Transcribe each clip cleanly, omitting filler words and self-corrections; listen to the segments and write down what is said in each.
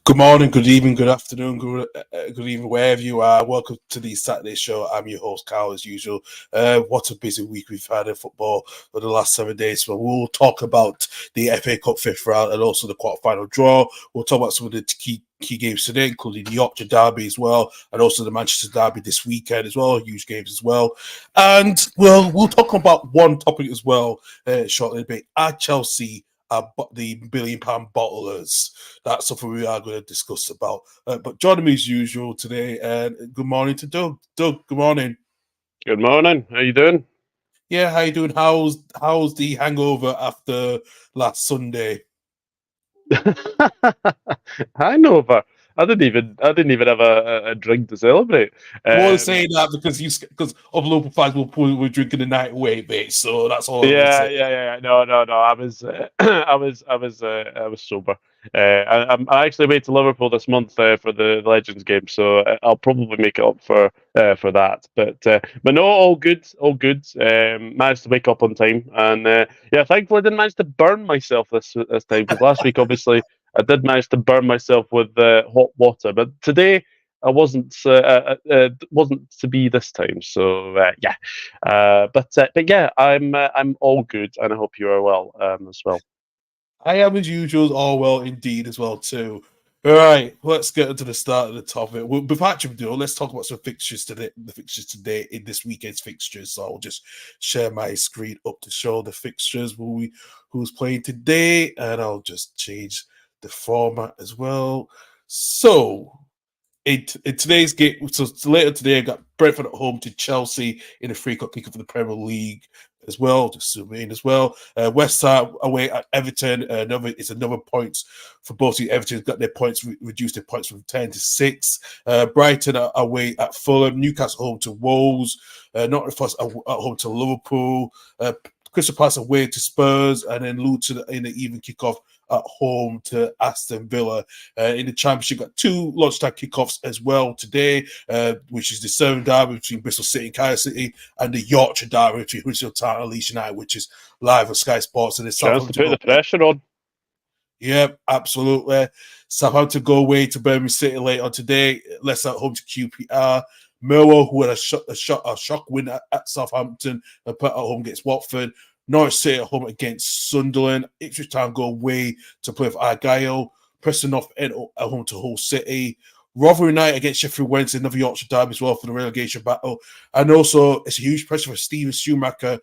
Good morning, good evening, good afternoon, good evening, wherever you are. Welcome to the Saturday show. I'm your host, Carl, as usual. What a busy week we've had in football for the last 7 days. So we'll talk about the FA Cup fifth round and also the quarterfinal draw. We'll talk about some of the key games today, including the Yorkshire Derby as well, and also the Manchester Derby this weekend as well, huge games as well. And we'll talk about one topic as well shortly a bit. Are Chelsea the £1 billion bottlers? That's something we are going to discuss about. But joining me as usual today, and good morning to Doug. Doug, good morning. Good morning. How you doing? Yeah, how you doing? How's the hangover after last Sunday? Hangover. I didn't even have a drink to celebrate. I'm only saying that because other local fans were drinking the night away, mate. So that's all I'm going to Yeah, say. yeah, yeah. No. I was, I was sober. I'm I actually wait to Liverpool this month for the Legends game, so I'll probably make it up for that. But no, all good, all good. Managed to wake up on time, and yeah, thankfully I didn't manage to burn myself this time because last week obviously I did manage to burn myself with hot water, but today I wasn't to be this time. So yeah. But yeah, I'm all good, and I hope you are well as well. I am as usual, all well indeed as well too. All right, let's get into the start of the topic. Well, before actually do, let's talk about some fixtures today. The fixtures today in this weekend's fixtures. So I'll just share my screen up to show the fixtures. Who's playing today, and I'll just change the format as well. So in today's game, so later today, I got Brentford at home to Chelsea in a free kick for the Premier League as well. Just zoom in as well. West Ham away at Everton. Another points for both. Everton's got their points reduced their points from 10 to 6. Brighton away at Fulham. Newcastle home to Wolves. Nottingham Forest at home to Liverpool. Crystal Palace away to Spurs, and then Luton in the even kickoff at home to Aston Villa. In the Championship, got two lunchtime kickoffs as well today, which is the Southern Derby between Bristol City and Cardiff City, and the Yorkshire Derby between Huddersfield Town and Leeds United, which is live on Sky Sports. And it's Chance to Southampton put go. the pressure on. Yep, absolutely. Southampton go away to Birmingham City late on today. Leicester at home to QPR. Millwall, who had a shock win at Southampton, and put at home against Watford. Norwich City at home against Sunderland. Ipswich Town go away to play with Argyle. Preston North End at home to Hull City. Rotherham United against Sheffield Wednesday, another Yorkshire derby as well for the relegation battle. And also, it's a huge pressure for Steven Schumacher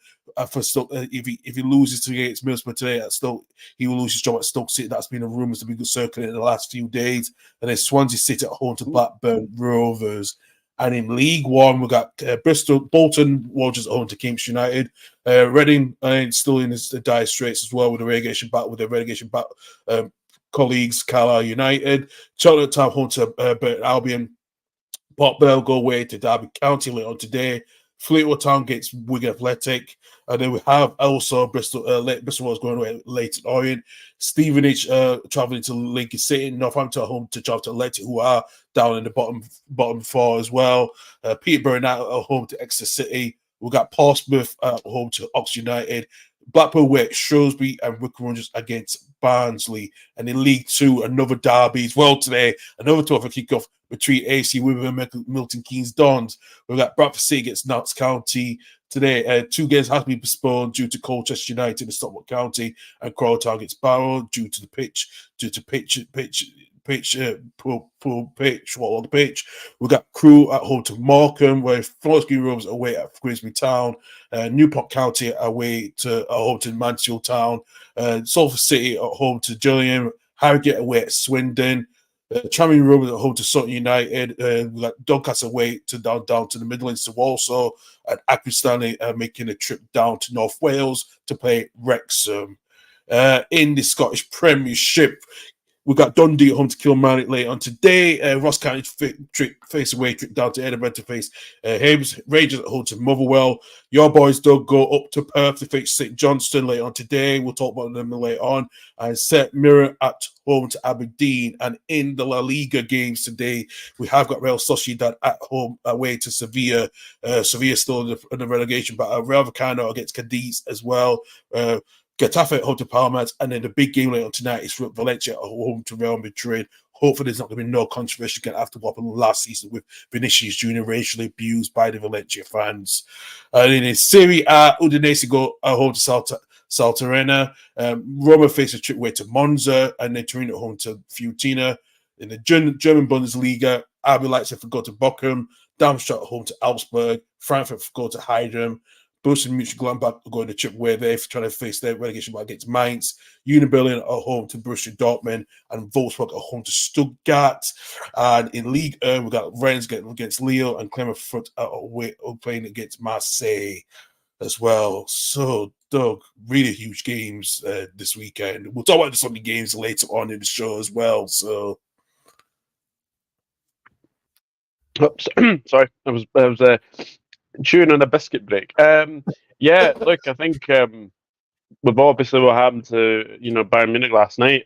for Stoke. If he loses against Middlesbrough today at Stoke, he will lose his job at Stoke City. That's been a rumours to be circulating in the last few days. And then Swansea City at home to Blackburn Rovers. And in League One, we got Bolton Wanderers at home to Cambridge United. Reading still in the dire straits as well with the relegation battle colleagues, Carlisle United. Cheltenham Town home to Burton Albion. Port Vale go away to Derby County later on today. Fleetwood Town gets Wigan Athletic. And then we have also Bristol was going away late at Orient. Stevenage travelling to Lincoln City. Northampton at home to Charlton Athletic, who are down in the bottom four as well. Peterborough now at home to Exeter City. We've got Portsmouth at home to Oxford United. Blackpool away at Shrewsbury, and Wycombe Rangers against Barnsley. And in League Two, another derby as well today. Another 12 kickoff between AC Wimbledon and Milton Keynes Dons. We've got Bradford City against Notts County today. Two games have been postponed due to Colchester United and Stockport County, and Crawley Town against Barrow due to poor pitch. We got Crewe at home to Morecambe, where Forest Green Rovers away at Grimsby Town. Newport County away to home to Mansfield Town. Salford City at home to Gillingham. Harrogate away at Swindon. Tranmere Rovers at home to Sutton United. We got Doncaster away to down to the Midlands to Walsall, and Accrington Stanley making a trip down to North Wales to play Wrexham. In the Scottish Premiership, we got Dundee at home to Kilmarnock later on today. Ross County face away trip down to Edinburgh to face Rangers at home to Motherwell. Your boys, Doug, go up to Perth to face St Johnstone later on today. We'll talk about them later on. And St Mirren at home to Aberdeen. And in the La Liga games today, we have got Real Sociedad at home away to Sevilla. Sevilla still in the relegation, but Real Vallecano against Cadiz as well. Getafe at home to Palmas, and then the big game later tonight is Valencia at home to Real Madrid. hopefully there's not going to be no controversy again after what happened last season with Vinicius Junior racially abused by the Valencia fans. And in Serie A, Udinese go home to Salterena. Roma face a trip away to Monza, and then Torino home to Fiorentina. In the German Bundesliga, RB Leipzig go to Bochum, Darmstadt home to Augsburg, Frankfurt go to Heidem, Borussia Mönchengladbach are going to chip away there trying to face their relegation battle against Mainz. Union Berlin are home to Borussia Dortmund, and Wolfsburg are home to Stuttgart. And in League we've got Rennes against Lille, and Clermont are playing against Marseille as well. So, Doug, really huge games this weekend. We'll talk about some of the games later on in the show as well. So, oops, sorry, I was chewing on a biscuit break. Yeah, look, I think with obviously what happened to Bayern Munich last night,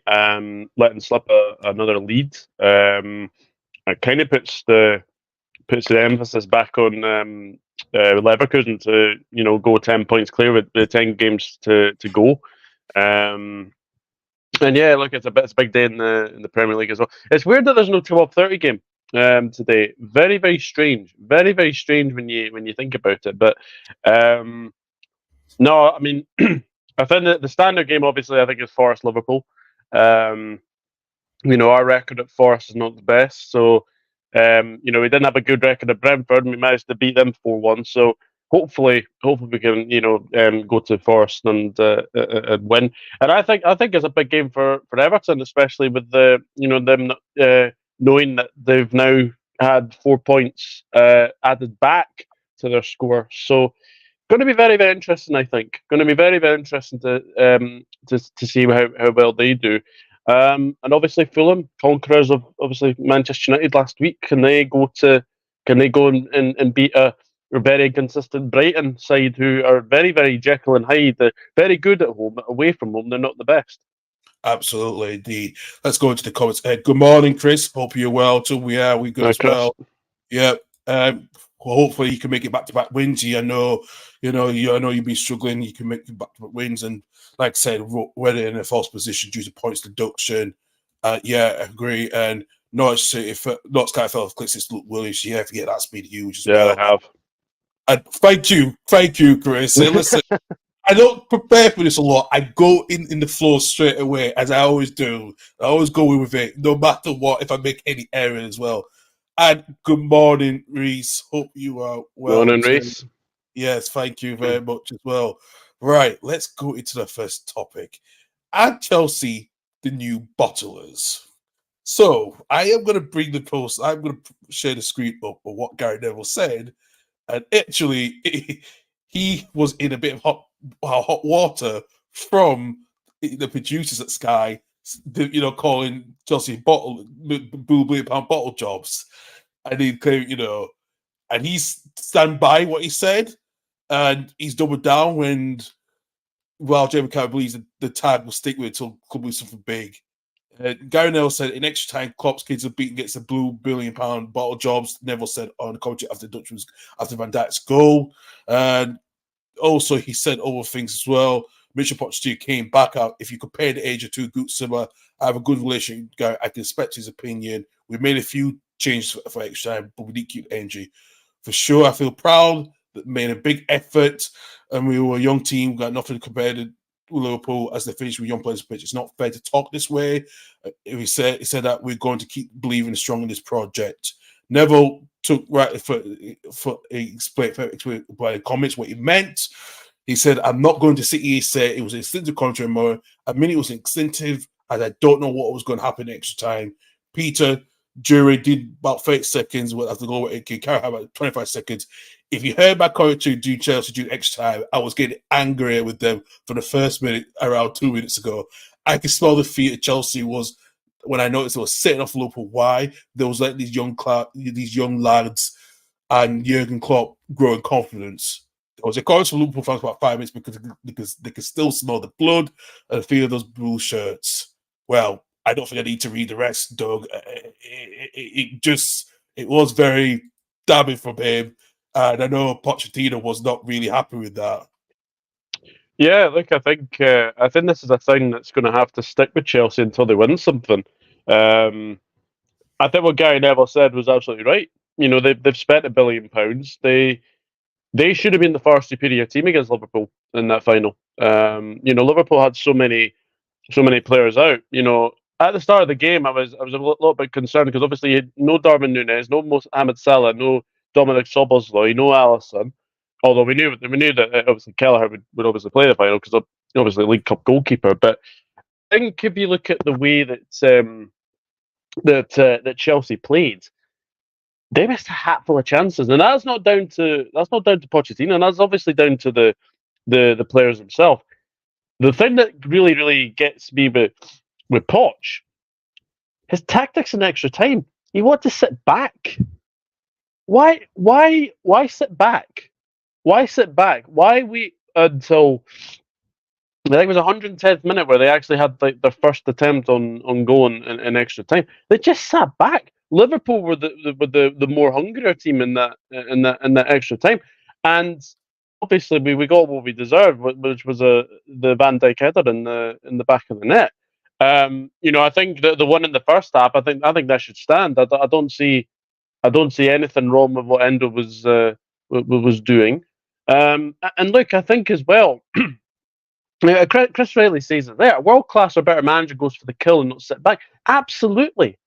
letting slip another lead, it kind of puts the emphasis back on Leverkusen to go 10 points clear with the 10 games to go. And yeah, look, it's a big day in the Premier League as well. It's weird that there's no 12:30 game today. Very, very strange. Very, very strange when you think about it. But no, I mean, I think that the standard game, obviously, I think is Forest Liverpool. Our record at Forest is not the best, so we didn't have a good record at Brentford, and we managed to beat them 4-1. So hopefully we can go to Forest and win. And I think it's a big game for Everton, especially with them knowing that they've now had 4 points added back to their score. So going to be very, very interesting. I think going to be very, very interesting to see how well they do. And obviously Fulham, conquerors of obviously Manchester United last week, can they go and beat a very consistent Brighton side who are very, very Jekyll and Hyde? They're very good at home, but away from home they're not the best. Absolutely, indeed. Let's go into the comments. Good morning, Chris. Hope you're well too. We good as Chris. well. Yeah. Hopefully you can make it back-to-back wins. I know you've been struggling. You can make back-to-back wins, and like I said, whether in a false position due to points deduction. Yeah, I agree. And Norwich Sky fell off clicks since Luke Williams. Yeah, forget that's been huge as well. Yeah, they have. And thank you, Chris. And listen, I don't prepare for this a lot. I go in the flow straight away, as I always do. I always go in with it, no matter what, if I make any error as well. And good morning, Reese. Hope you are well. Morning, Reese. Yes, thank you very much as well. Right, let's go into the first topic. At Chelsea, the new bottlers. So I am going to bring the post. I'm going to share the screen up of what Gary Neville said. And actually, he was in a bit of hot water from the producers at Sky, calling Chelsea blue pound bottle jobs, and he claimed, and he's stand by what he said, and he's doubled down while Jamie Carragher believes the tag will stick with it until Club do something big. Gary Neville said in extra time, Klopp's kids are beaten against the blue £1 billion bottle jobs. Neville said on the coach after Van Dijk's goal, and also he said other things as well. Mitchell Pochettino came back out. If you compare the age of two good summer, I have a good relationship with Gary. I can respect his opinion. We made a few changes for extra time, but we did keep the energy. For sure, I feel proud that made a big effort, and we were a young team. We got nothing to compare to Liverpool as they finished with young players pitch. It's not fair to talk this way. He said that we're going to keep believing strong in this project. Neville took right for explain by comments what he meant. He said, "I'm not going to sit here and say it was an instinctive contract more. I mean, it was instinctive, and I don't know what was going to happen extra time." Peter Jury did about 30 seconds after the goal. It can carry about 25 seconds. If you heard my commentary do Chelsea do extra time, I was getting angrier with them for the first minute around 2 minutes ago. I could smell the fear of Chelsea was when I noticed they were setting off Liverpool. Why? There was like these young lads and Jurgen Klopp growing confidence. There was a chorus for Liverpool fans for about 5 minutes because they could still smell the blood and the feel of those blue shirts. Well, I don't think I need to read the rest, Doug. It was very damning from him. And I know Pochettino was not really happy with that. Yeah, look, I think this is a thing that's going to have to stick with Chelsea until they win something. I think what Gary Neville said was absolutely right. You know, they've spent £1 billion. They should have been the far superior team against Liverpool in that final. You know, Liverpool had so many players out. You know, at the start of the game, I was a little bit concerned because obviously you had no Darwin Núñez, no Mohamed Salah, no Dominic Szoboszlai, no Alisson. Although we knew that obviously Kelleher would obviously play the final because obviously League Cup goalkeeper. But I think if you look at the way that Chelsea played, they missed a hatful of chances, and that's not down to Pochettino, and that's obviously down to the players themselves. The thing that really gets me with Poch, his tactics in extra time. You want to sit back. Why sit back? Why sit back? Why wait until I think it was 110th minute where they actually had like their first attempt on goal in extra time. They just sat back. Liverpool were the more hungrier team in that extra time, and obviously we got what we deserved, which was the Van Dijk header in the back of the net. You know, I think the one in the first half, I think that should stand. I don't see anything wrong with what Endo was doing. And look, I think as well. Chris Riley says it there. A world class or better manager goes for the kill and not sit back. Absolutely.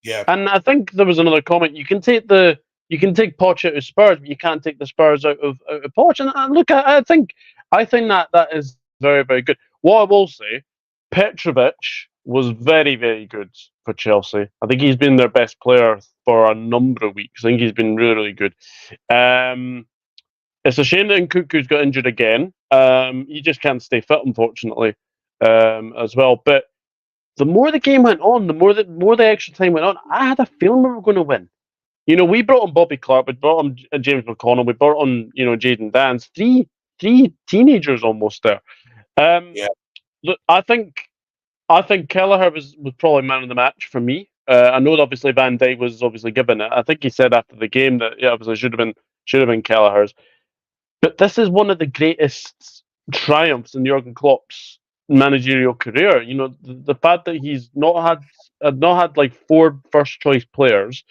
Yeah, And I think there was another comment. You can take Poch out of Spurs, but you can't take the Spurs out of Poch. And look, I think that is very, very good. What I will say, Petrovic was very, very good for Chelsea. I think he's been their best player for a number of weeks. I think he's been really, really good. It's a shame that Nkunku's got injured again. He just can't stay fit, unfortunately, as well. But the more the game went on, the more the extra time went on, I had a feeling we were going to win. You know, we brought on Bobby Clark, we brought on James McConnell, we brought on Jaden Dance, three teenagers almost there. yeah. Look, I think Kelleher was probably man of the match for me. I know that obviously Van Dijk was obviously given it. I think he said after the game that obviously should have been Kelleher's. But this is one of the greatest triumphs in Jurgen Klopp's managerial career. You know, the fact that he's not had like four first choice players.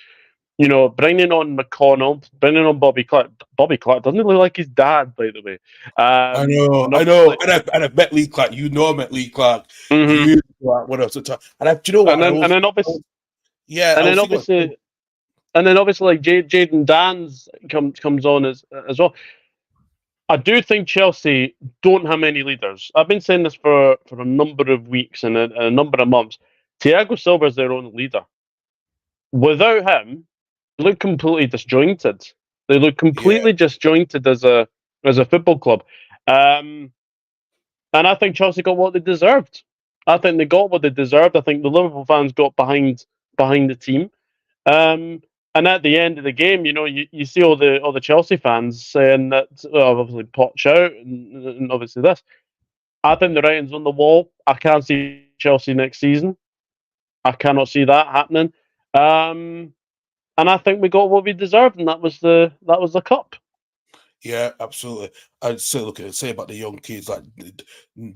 You know, bringing on McConnell, bringing on Bobby Clark. Bobby Clark doesn't look like his dad, by the way. I know, And I know, obviously, and I've met Lee Clark. You know, I met Lee Clark mhm. years ago when I was a time. Do you know and what? then and then obviously, Yeah, I and then was thinking. obviously, like Jaden Dan's comes on as well. I do think Chelsea don't have many leaders. I've been saying this for a number of weeks and a number of months. Thiago Silva is their own leader. Without him, they look completely disjointed. They look Yeah, completely disjointed as a football club. Um, and I think Chelsea got what they deserved. I think they got what they deserved. I think the Liverpool fans got behind the team. Um, and at the end of the game, you see all the Chelsea fans saying that obviously Poch out and obviously this. I think the writing's on the wall. I can't see Chelsea next season. I cannot see that happening. And I think we got what we deserved, and that was the cup. yeah, absolutely. I'd still look at it, say about the young kids like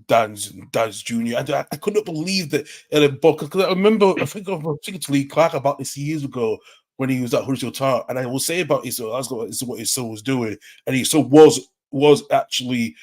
Dan's Junior. I couldn't believe that because I remember I think I was speaking to Lee Clark about this years ago when he was at Huddersfield Town, and I will say about his son, what his son was doing, and his son was actually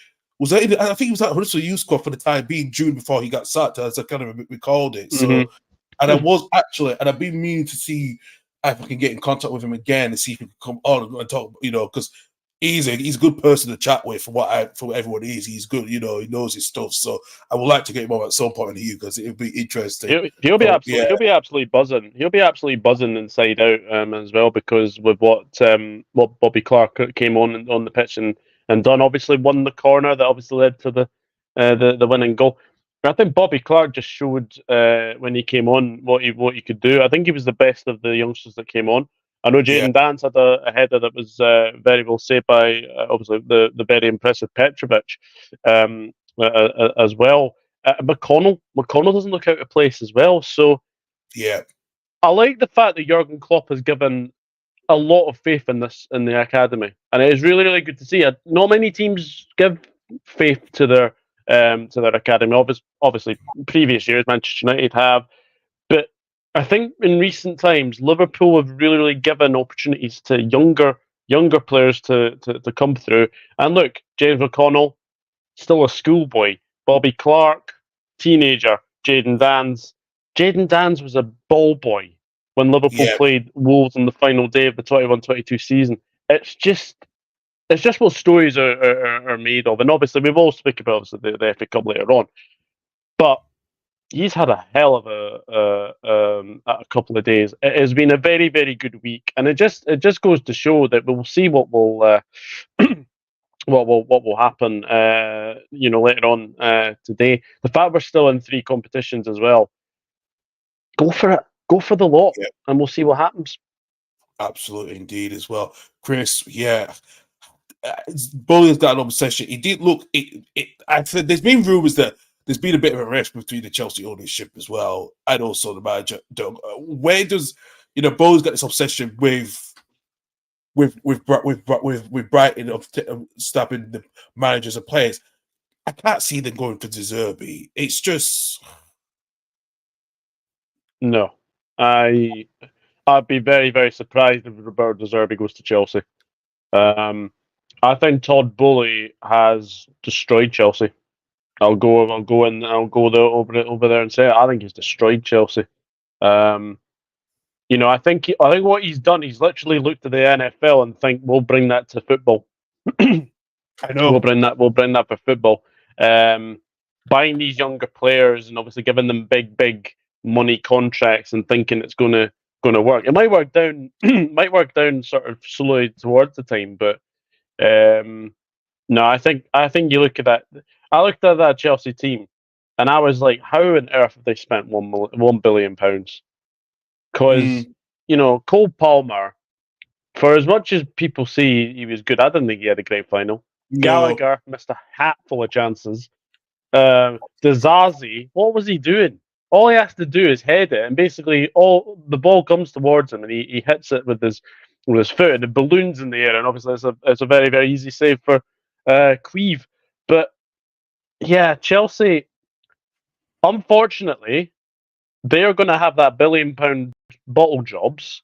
I think he was at Huddersfield Youth Squad for the time being June before he got sacked, as I kind of recalled it. So, Mm-hmm. and I was actually, and I've been meaning to see if I can get in contact with him again and see if he can come on and talk, because he's a good person to chat with for what everyone is. He's good, he knows his stuff. So I would like to get him on at some point in here because it would be interesting. He'll be But absolutely yeah, he'll be absolutely buzzing. He'll be absolutely buzzing inside out as well because with what Bobby Clark came on the pitch and done, obviously won the corner that obviously led to the winning goal. I think Bobby Clark just showed when he came on what he could do. I think he was the best of the youngsters that came on. I know yeah, Jaden Dance had a header that was very well saved by obviously the very impressive Petrovic as well. McConnell doesn't look out of place as well. So yeah, I like the fact that Jurgen Klopp has given a lot of faith in the academy, and it is really really good to see. Not many teams give faith to their academy. Obviously, previous years Manchester United have, but I think in recent times, Liverpool have really given opportunities to younger players to come through. And look, James McConnell, still a schoolboy. Bobby Clark, teenager. Jaden Danns. Jaden Danns was a ball boy when Liverpool Yeah, played Wolves on the final day of the 21-22 season. It's just it's just what stories are made of. And obviously, we've all spoken about the FA Cup later on. But he's had a hell of a couple of days. It has been a very, very good week. And it just goes to show that we'll see what will. What will happen later on today. The fact we're still in 3 competitions as well, go for it, go for the lot, yeah, and we'll see what happens. absolutely indeed as well. Chris, yeah. Bowley's got an obsession. He did look. I said there's been rumours that there's been a bit of a rift between the Chelsea ownership as well, and also the manager. Where does Bowley's got this obsession with Brighton of stopping the managers and players? I can't see them going for De Zerbi. It's just No, I'd be very, very surprised if Roberto De Zerbi goes to Chelsea. I think Todd Bowley has destroyed Chelsea. I'll go over there and say it. I think he's destroyed Chelsea. I think what he's done, he's literally looked at the NFL and think we'll bring that to football. I know. We'll bring that for football. Buying these younger players and obviously giving them big money contracts and thinking it's gonna work. It might work down sort of slowly towards the time, but no, I think you look at that. I looked at that Chelsea team and I was like, how on earth have they spent £1 billion? Because Cole Palmer, for as much as people say he was good, I didn't think he had a great final. No. Gallagher missed a hatful of chances. Dizazi, what was he doing? All he has to do is head it, and basically all the ball comes towards him, and he hits it with his foot, and it balloons in the air. And obviously, it's a very, very easy save for Cleve. But yeah, Chelsea, unfortunately, they are going to have that £1 billion bottle jobs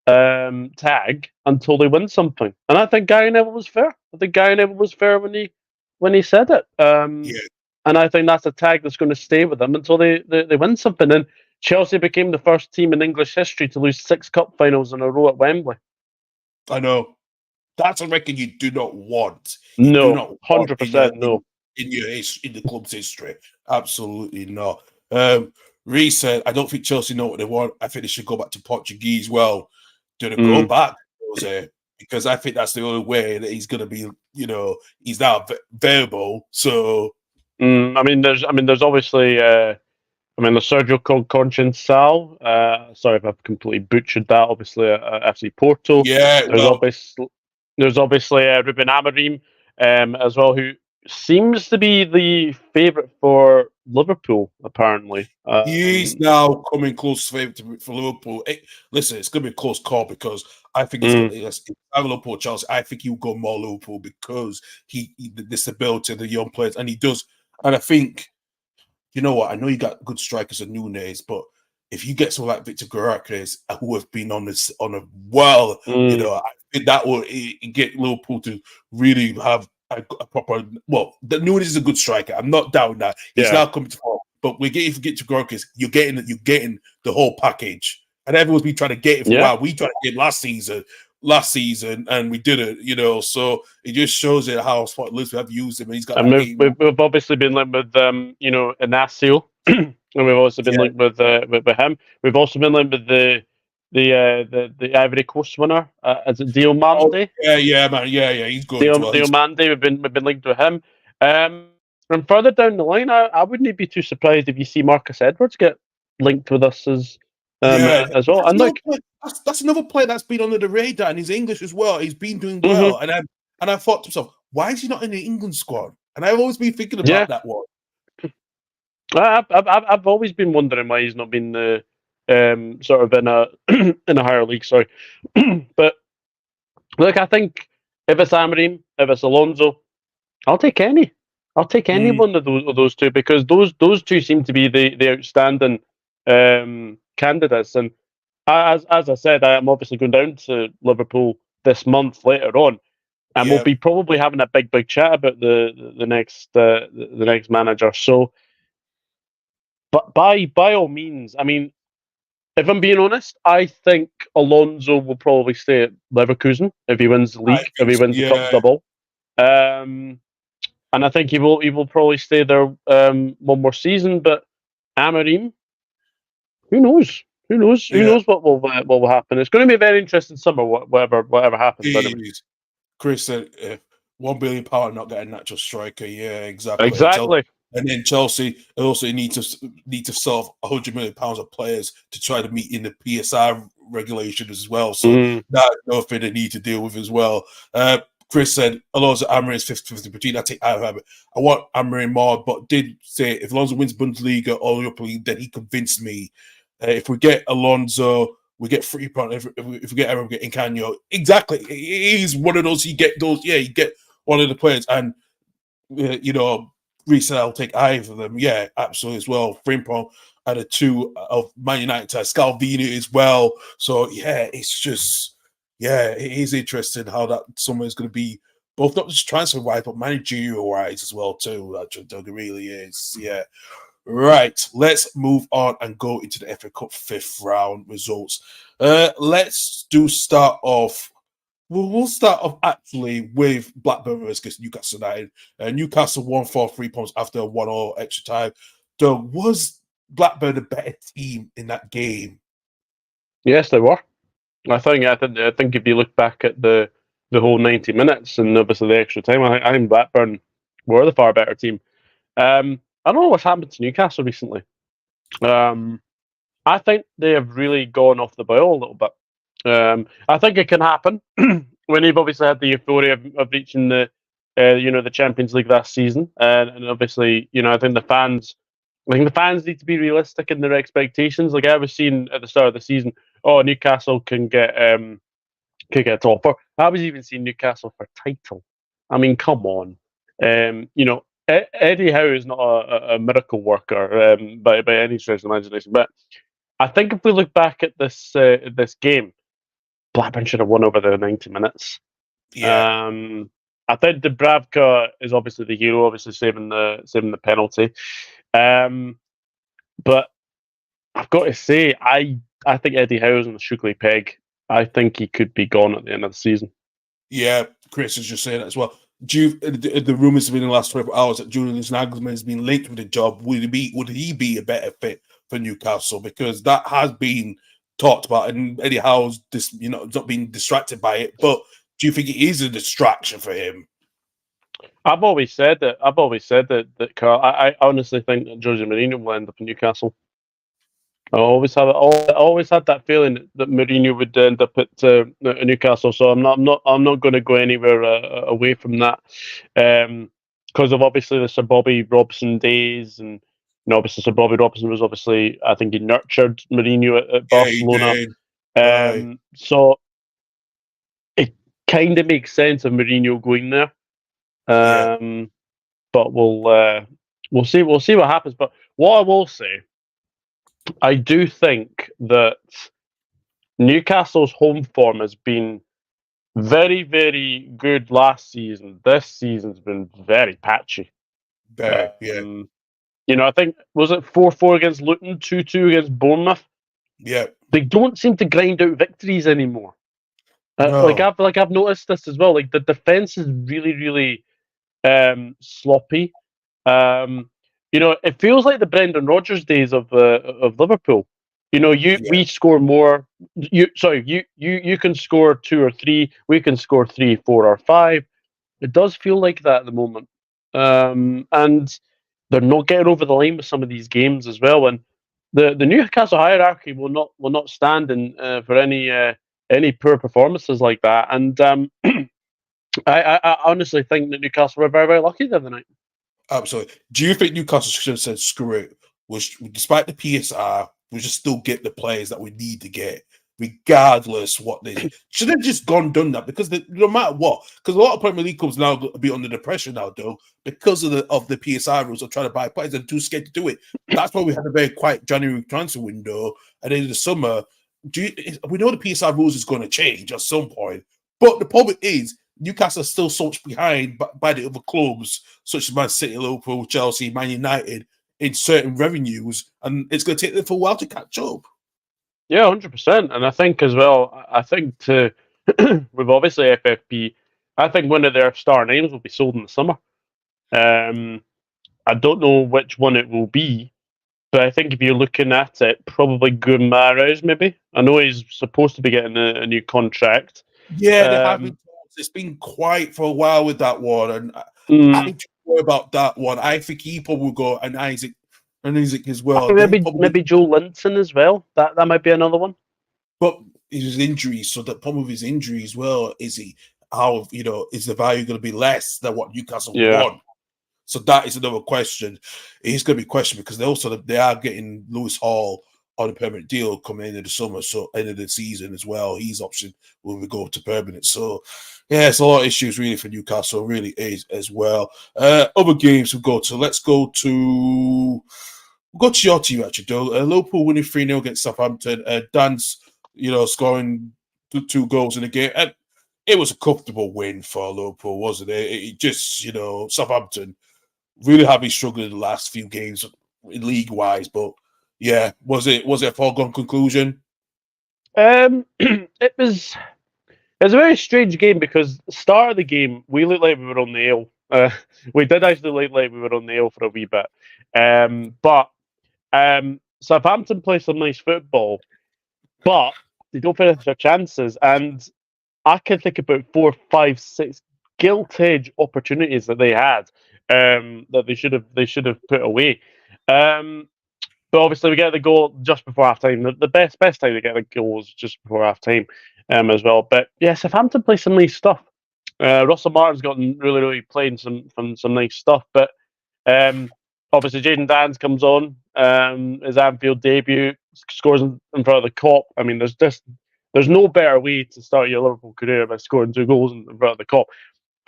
tag until they win something. And I think Gary Neville was fair. I think Gary Neville was fair when he said it. Yeah. And I think that's a tag that's going to stay with them until they win something. And Chelsea became the first team in English history to lose 6 cup finals in a row at Wembley. I know. That's a record you do not want. No, 100% no. In the club's history. Absolutely not. Reece said, I don't think Chelsea know what they want. I think they should go back to Portuguese. Well, do they go back, Jose? Because I think that's the only way that he's going to be, he's now available. So, there's obviously, there's Sergio Conceição. Sorry if I've completely butchered that. Obviously, FC Porto. Yeah, there's obviously Ruben Amorim as well, who seems to be the favourite for Liverpool, apparently. He's now coming close favourite for Liverpool. Listen, it's going to be a close call because I think it's Liverpool, Chelsea. I think he'll go more Liverpool because the stability of the young players, and he does. And I think, you know what? I know you got good strikers and Nunes, but if you get someone like Victor Gyökeres, who have been on a I think that will get Liverpool to really have a proper. Well, the Nunes is a good striker. I'm not doubting that. He's now coming to form. But if you get to Gyökeres, you're getting the whole package. And everyone's been trying to get it for a while. We tried to get it last season, and we didn't. So it just shows you how smart we have used him. And he's got. And we've obviously been linked with Inacio, and we've also been linked with him. We've also been linked with the Ivory Coast winner. Is it Diomande? Man. Yeah. He's good. Diomande. We've been linked with him. And further down the line, I wouldn't be too surprised if you see Marcus Edwards get linked with us as well. And that's another player that's been under the radar, and he's English as well. He's been doing well, and I thought to myself, why is he not in the England squad? And I've always been thinking about that one. I've always been wondering why he's not been sort of in a higher league. Sorry, but look, I think if it's Amorim, if it's Alonso, I'll take any. I'll take any one of those two because those two seem to be the outstanding candidates. And as I said, I am obviously going down to Liverpool this month later on, and we'll be probably having a big chat about the next manager. So, but by all means, I mean, if I'm being honest, I think Alonso will probably stay at Leverkusen if he wins the league, if he wins the cup double. And I think he will probably stay there one more season. But Amorim, who knows? Who knows? Who knows what will happen? It's going to be a very interesting summer, whatever happens. Anyway. Chris said, £1 billion not getting a natural striker. Yeah, exactly. Exactly. And then Chelsea also need to solve £100 million of players to try to meet in the PSR regulation as well. So that's nothing they need to deal with as well. Chris said Alonso Amorim's 50-50 between. I want Amorim more, but did say if Alonso wins Bundesliga or Europa League, then he convinced me. If we get Alonso, we get 3 points. If we get Amorim, we get Incanyo. Exactly, he's one of those. You get those. Yeah, you get one of the players, and Reece, I'll take either of them. Yeah, absolutely as well. Frimpong and a 2 of Man United, Scalvini as well. So yeah, it's just. Yeah, it is interesting how that summer is going to be, both not just transfer-wise, but managerial-wise as well, too. Actually, Doug, it really is. Yeah. Right, let's move on and go into the FA Cup 5th round results. Let's start off. We'll start off actually with Blackburn versus Newcastle United. Newcastle won 4-3 points after a 1-0 extra time. Doug, was Blackburn a better team in that game? Yes, they were. I think if you look back at the whole 90 minutes and obviously the extra time, I think Blackburn were the far better team. I don't know what's happened to Newcastle recently. I think they have really gone off the boil a little bit. I think it can happen when you've obviously had the euphoria of reaching the Champions League last season, and obviously I think the fans need to be realistic in their expectations. Like I was seeing at the start of the season, Newcastle can get a topper. I was even seeing Newcastle for title. I mean, come on. Eddie Howe is not a miracle worker by any stretch of the imagination. But I think if we look back at this game, Blackburn should have won over the 90 minutes. Yeah. I think Dubravka is obviously the hero, obviously saving the penalty. But I've got to say, I think Eddie Howe's on the Shugley peg. I think he could be gone at the end of the season. Yeah, Chris is just saying that as well. The rumours have been in the last 24 hours that Julian Nagelsmann has been linked with the job. Would he be a better fit for Newcastle? Because that has been talked about, and Eddie Howe's not being distracted by it. But do you think it is a distraction for him? I've always said that Carl. I honestly think that Jose Mourinho will end up in Newcastle. I always had that feeling that Mourinho would end up at Newcastle. So I'm not going to go anywhere away from that, because of obviously the Sir Bobby Robson days, and obviously Sir Bobby Robson was I think he nurtured Mourinho at Barcelona. So it kind of makes sense of Mourinho going there. But we'll see what happens. But what I will say, I do think that Newcastle's home form has been very, very good last season. This season's been very patchy. I think, was it 4-4 against Luton, 2-2 against Bournemouth? Yeah. They don't seem to grind out victories anymore. No. I've noticed this as well. Like the defense is really, really sloppy. It feels like the Brendan Rodgers days of Liverpool. We score more. You can score 2 or 3. We can score 3, 4, or 5. It does feel like that at the moment, and they're not getting over the line with some of these games as well. And the Newcastle hierarchy will not stand in for any poor performances like that. And I honestly think that Newcastle were very, very lucky the other night. Absolutely. Do you think Newcastle should have said, screw it? Despite the PSR, we just still get the players that we need to get. regardless what they should have just done that because no matter what, because a lot of Premier League clubs now be under the pressure now, though, because of the PSI rules of trying to buy players and too scared to do it. That's why we had a very quiet January transfer window at the end of the summer. We know the PSI rules is going to change at some point, but the problem is Newcastle are still so much behind by the other clubs, such as Man City, Liverpool, Chelsea, Man United, in certain revenues, and it's going to take them for a while to catch up. Yeah, 100%. And I think as well, with obviously FFP, I think one of their star names will be sold in the summer. I don't know which one it will be, but I think if you're looking at it, probably Guimaraes maybe. I know he's supposed to be getting a new contract. Yeah, they have been. It's been quiet for a while with that one, and I don't worry about that one. I think he probably will go, and Isaac as well. Maybe Joe Linton as well. That might be another one. But his injuries, so the problem with his injury as well is is the value going to be less than what Newcastle want? So that is another question. It's going to be questioned because they are getting Lewis Hall on a permanent deal coming into the summer, so end of the season as well. His option will go to permanent. So yeah, it's a lot of issues really for Newcastle, really is as well. Other games we'll go to. Let's go to your team actually, Joe. Liverpool winning 3-0 against Southampton. Dan's, scoring 2 goals in the game. And it was a comfortable win for Liverpool, wasn't it? It just, Southampton really have been struggling in the last few games league-wise, but yeah, was it a foregone conclusion? It was a very strange game because the start of the game we looked like we were on the ale. We did actually look like we were on the ale for a wee bit, but Southampton play some nice football, but they don't finish their chances. And I can think about 4, 5, 6 gilt-edged opportunities that they had that they should have put away. But obviously, we get the goal just before half time. The best time to get the goal was just before half time as well. But yeah, Southampton play some nice stuff. Russell Martin's gotten really playing some nice stuff. But obviously, Jayden Danns comes on his Anfield debut, scores in front of the Kop. I mean, there's no better way to start your Liverpool career than scoring 2 goals in front of the Kop.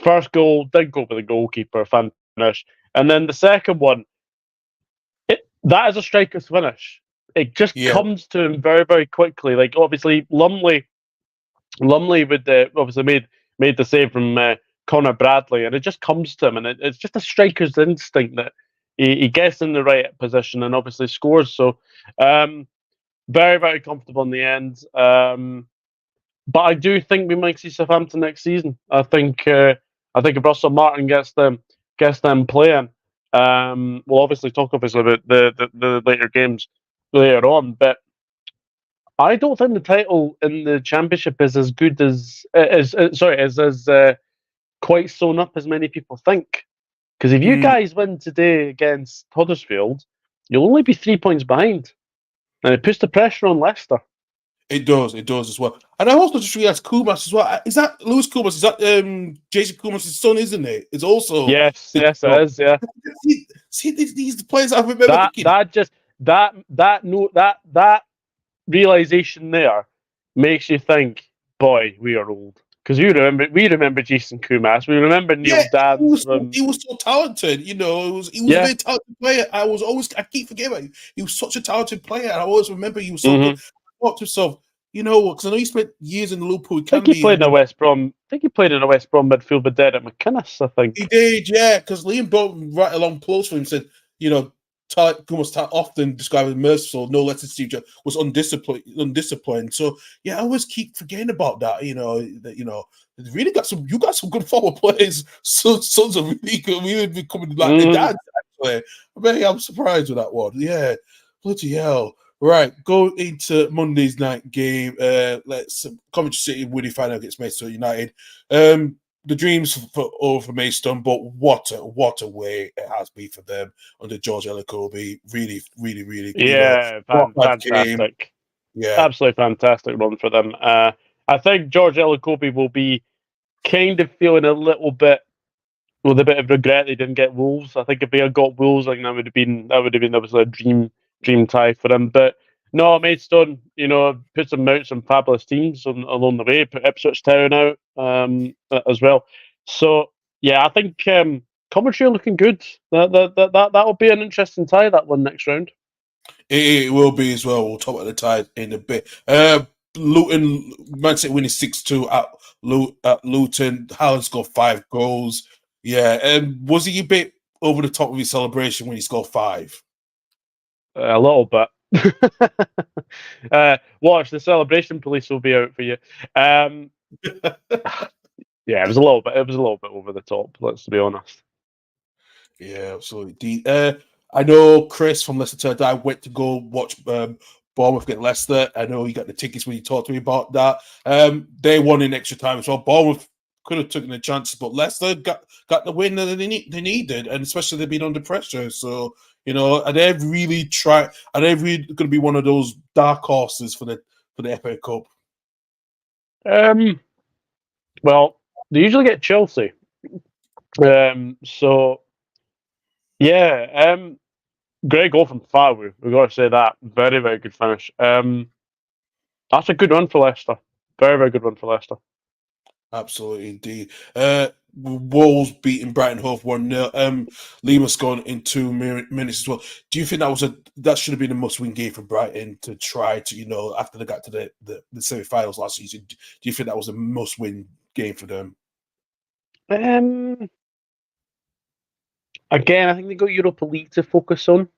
First goal did go with the goalkeeper, fan finish, and then the second one. That is a striker's finish. It just comes to him very, very quickly. Like obviously, Lumley would obviously made the save from Connor Bradley, and it just comes to him, and it's just a striker's instinct that he gets in the right position and obviously scores. So, very, very comfortable in the end. But I do think we might see Southampton next season. I think if Russell Martin gets them playing. We'll obviously talk about the later games later on, but I don't think the title in the Championship is as good as quite sewn up as many people think. Because if you guys win today against Huddersfield, you'll only be 3 points behind, and it puts the pressure on Leicester. It does as well. And I also just realized Kumas as well. Is that Lewis Kumas? Is that Jason Kumas' son, isn't it? It's also yes, it is. Yeah. See these players I remember that realization there makes you think, boy, we are old. Because we remember Jason Kumas. We remember Neil Danns. He was so talented, He was a very talented player. I keep forgetting about him. He was such a talented player. And I always remember he was so good. I thought to myself, because I know he spent years in the Liverpool. I think he played in a West Brom midfield with Derek McInnes, I think. He did, yeah, because Liam Bolton right along close for him said, Kumas often described as merciful, no less than Steve Jobs, was undisciplined. So yeah, I always keep forgetting about that. You really got some good forward players. Sons are really good, really becoming like their dads. Actually, I'm surprised with that one. Yeah, bloody hell. Right, go into Monday's night game. Let's Coventry City winning final against Manchester United. The dreams for Maidstone, but what a way it has been for them under George Elokobi. Really good. Yeah, fantastic. Yeah, absolutely fantastic run for them. I think George Elokobi will be kind of feeling a little bit with a bit of regret they didn't get Wolves. I think if they had got Wolves, I think that would have been obviously a dream tie for him. But No, Maidstone, put some fabulous teams along the way. Put Ipswich Town out as well. So yeah, I think Coventry are looking good. That'll be an interesting tie, that one next round. It will be as well. We'll talk about the tie in a bit. Luton, Man City winning 6-2 at Luton. Haaland scored 5 goals. Yeah, was he a bit over the top of his celebration when he scored 5? A little bit. Watch, the celebration police will be out for you. Yeah, it was a little bit. It was a little bit over the top. Let's be honest. Yeah, absolutely. I know Chris from Leicester Turned I went to go watch Bournemouth get Leicester. I know you got the tickets when you talked to me about that. They won in extra time as well. Bournemouth could have taken the chances, but Leicester got the win that they needed, and especially they've been under pressure. So are they really going to be one of those dark horses for the FA Cup? Well, they usually get Chelsea. So yeah, great goal from Fawu. We've got to say that. Very, very good finish. That's a good run for Leicester. Very, very good run for Leicester. Absolutely, indeed. Wolves beating Brighton Hove 1-0. Lima scored in 2 minutes as well. Do you think that should have been a must-win game for Brighton to try to, after they got to the semi-finals last season? Do you think that was a must-win game for them? Again, I think they got Europa League to focus on.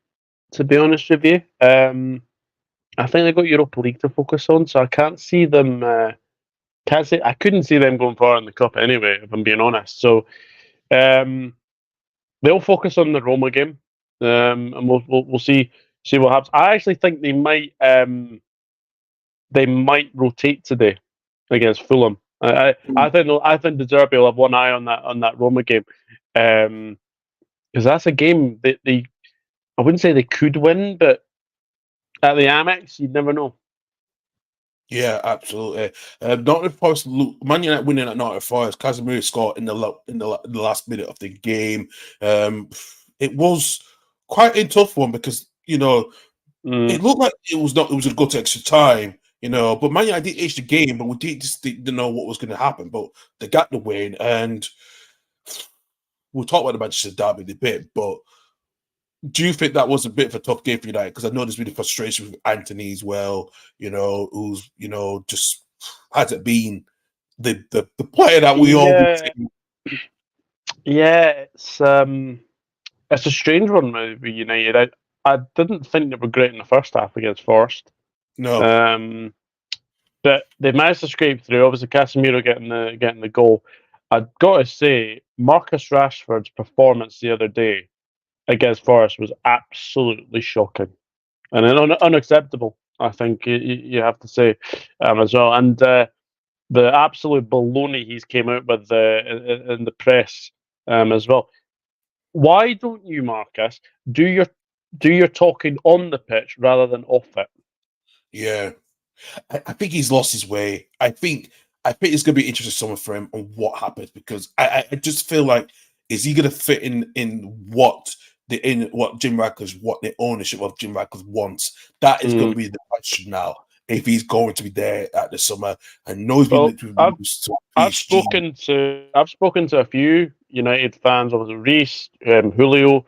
To be honest with you, I think they got Europa League to focus on, so I can't see them. I couldn't see them going far in the cup anyway, if I'm being honest. So they'll focus on the Roma game, and we'll see what happens. I actually think they might rotate today against Fulham. I think the Derby will have one eye on that Roma game, because that's a game that I wouldn't say they could win, but at the Amex, you'd never know. Yeah, absolutely. Nottingham Forest, Man United winning at Nottingham Forest. Casemiro scored in the last minute of the game. It was quite a tough one because it looked like it was a go to extra time. But Man United did edge the game, but we didn't know what was going to happen. But they got the win, and we'll talk about the Manchester Derby in a bit. But do you think that was a bit of a tough game for United? Because I know there's been a frustration with Anthony as well, who's, just hasn't been the player that we all would think. Yeah, it's a strange one with United. I didn't think they were great in the first half against Forest. No. But they managed to scrape through. Obviously, Casemiro getting the goal. I've got to say, Marcus Rashford's performance the other day against Forest was absolutely shocking and unacceptable. I think you have to say as well. And the absolute baloney he's came out with in the press as well. Why don't you, Marcus, do your talking on the pitch rather than off it? Yeah, I think he's lost his way. I think it's going to be interesting someone for him on what happens, because I just feel like, is he going to fit in what Jim Ratcliffe, what the ownership of Jim Ratcliffe wants? That is going to be the question now. If he's going to be there at the summer, and knows I've spoken to a few United fans, obviously Reece, Julio.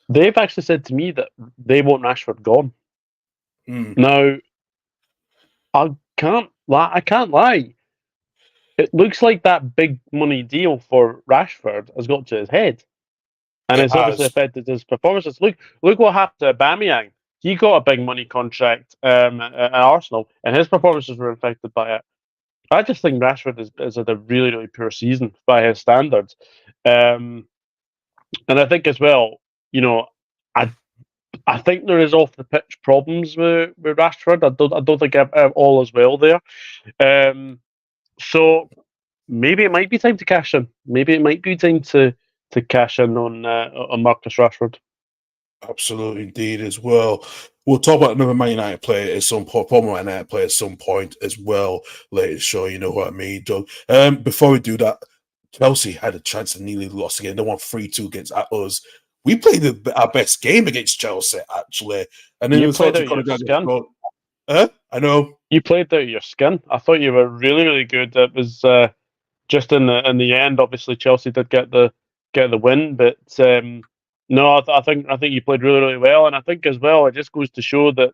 They've actually said to me that they want Rashford gone. Now, I can't lie. It looks like that big money deal for Rashford has got to his head, and it's obviously affected his performances. Look what happened to Aubameyang. He got a big money contract at Arsenal, and his performances were affected by it. I just think Rashford is had a really, really poor season by his standards, and I think as well, I think there is off the pitch problems with Rashford. I don't think all is well there. So maybe it might be time to cash in. Maybe it might be time to cash in on Marcus Rashford. Absolutely, indeed, as well. We'll talk about another Man United player at some point, former Man United player at some point as well later in the show. You know what I mean, Doug? Before we do that, Chelsea had a chance and nearly lost again. They won 3-2 against us. we played our best game against Chelsea, actually. And then You it was hard played to out kind your of skin. go, I know. You played out your skin. I thought you were really, really good. It was just in the end. Obviously, Chelsea did get the win, but no, I think you played really, really well, and I think as well it just goes to show that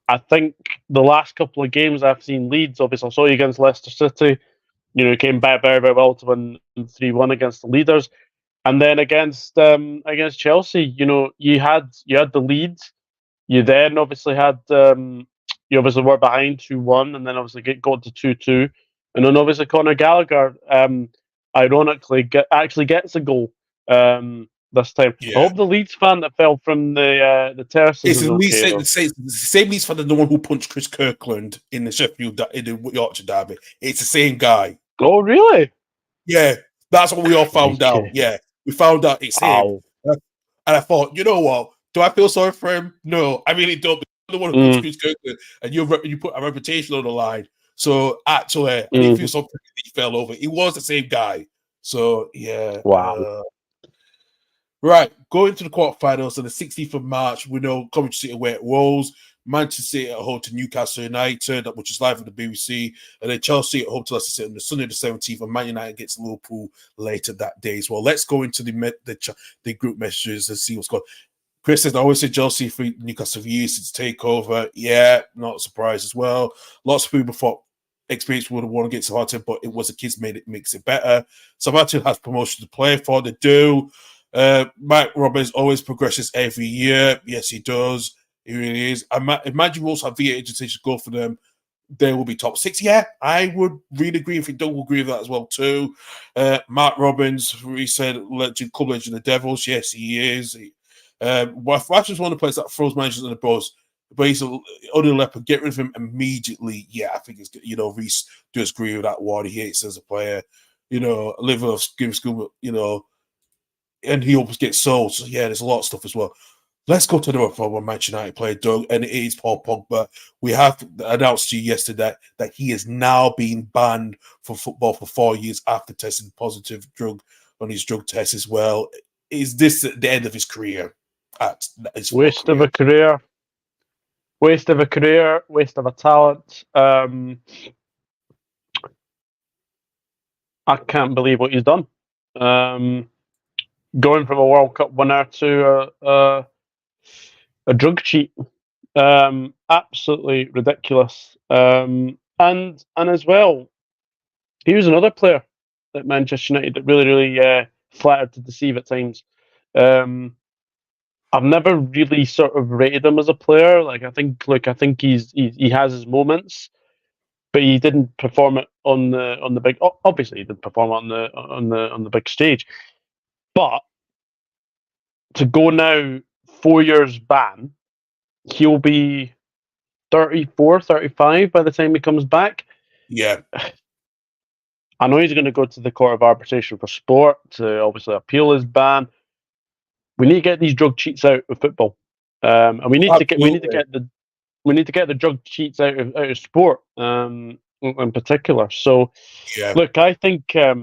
I think the last couple of games I've seen Leeds. Obviously, I saw you against Leicester City. Came back very, very well to win 3-1 against the leaders, and then against Chelsea, you had the lead. You then obviously had you obviously were behind 2-1, and then obviously got to 2-2, and then obviously Conor Gallagher, ironically, actually gets a goal this time. I Yeah. hope the Leeds fan that fell from the terraces It's is the okay though. same Leeds fan, the one who punched Chris Kirkland in the in the Yorkshire derby. It's the same guy. Oh really? Yeah, that's what we all found out. Okay. Yeah, we found out it's him. Ow. And I thought, you know what? Do I feel sorry for him? No, I really don't. You're the one who punched Mm, Chris Kirkland, and you put a reputation on the line. So actually, I didn't feel mm. sorry that he fell over. He was the same guy. So yeah. Wow. Right, going to the quarterfinals on the 16th of March, we know Coventry City away at Wolves, Manchester City at home to Newcastle United, which is live on the BBC, and then Chelsea at home to Leicester City on the Sunday the 17th, and Man United gets Liverpool later that day as well. Let's go into the group messages and see what's going on. Chris says, I always say Chelsea for Newcastle for years since takeover. Yeah, not a surprise as well. Lots of people thought experience would have won against Southampton, but it was the kids makes it better. Southampton has promotion to play for. They do. Mike Robbins always progresses every year. Yes, he does. He really is. Imagine Wolves have VA agency go for them. They will be top 6. Yeah, I would really agree if you don't agree with that as well too. Mark Robbins, he said, club legend of the Devils. Yes, he is. Flash is one of the players that throws managers in the bus. But he's only leopard. Get rid of him immediately. Yeah, I think it's Reese does agree with that one. He hates as a player. Live give school. And he always gets sold. So yeah, there's a lot of stuff as well. Let's go to another problem Manchester United player, Doug, and it is Paul Pogba. We have announced to you yesterday that he is now being banned from football for 4 years after testing positive on his drug test as well. Is this the end of his career? Waste of a career. Waste of a career. Waste of a talent. I can't believe what he's done. Going from a World Cup winner to a drug cheat, absolutely ridiculous. And as well, he was another player at Manchester United that really flattered to deceive at times. I've never really sort of rated him as a player. I think he has his moments, but he didn't perform it on the big. Obviously, he didn't perform on the big stage. But to go now 4 years ban, he'll be 34, 35 by the time he comes back. Yeah. I know he's going to go to the Court of Arbitration for Sport to obviously appeal his ban. We need to get these drug cheats out of football, and we need to get the drug cheats out of sport, in particular. So, yeah. Look, I think as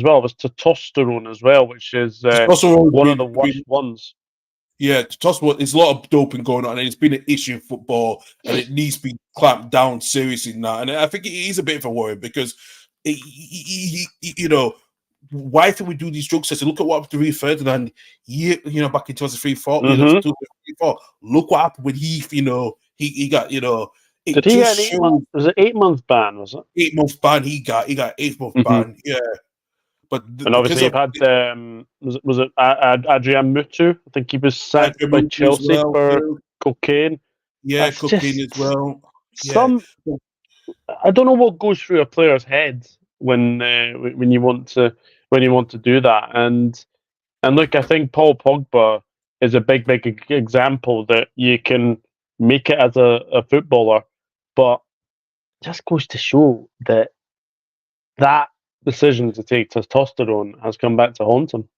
well as testosterone as well, which is one of the worst ones. Yeah, testosterone. There's a lot of doping going on, and it's been an issue in football, and it needs to be clamped down seriously now. And I think it is a bit of a worry because, why do we do these drug tests? Look at what happened to Rio Ferdinand, back in 2003-4. Look what happened when he got, Did he get 8 months? Was it 8 months ban? Was it 8 months ban? He got 8 month ban. Yeah, but and obviously you've had was it Adrian Mutu? I think he was sacked by Chelsea for cocaine. Yeah, cocaine as well. I don't know what goes through a player's head when you want to do that. And look, I think Paul Pogba is a big example that you can make it as a footballer, but just goes to show that decision to take testosterone has come back to haunt him.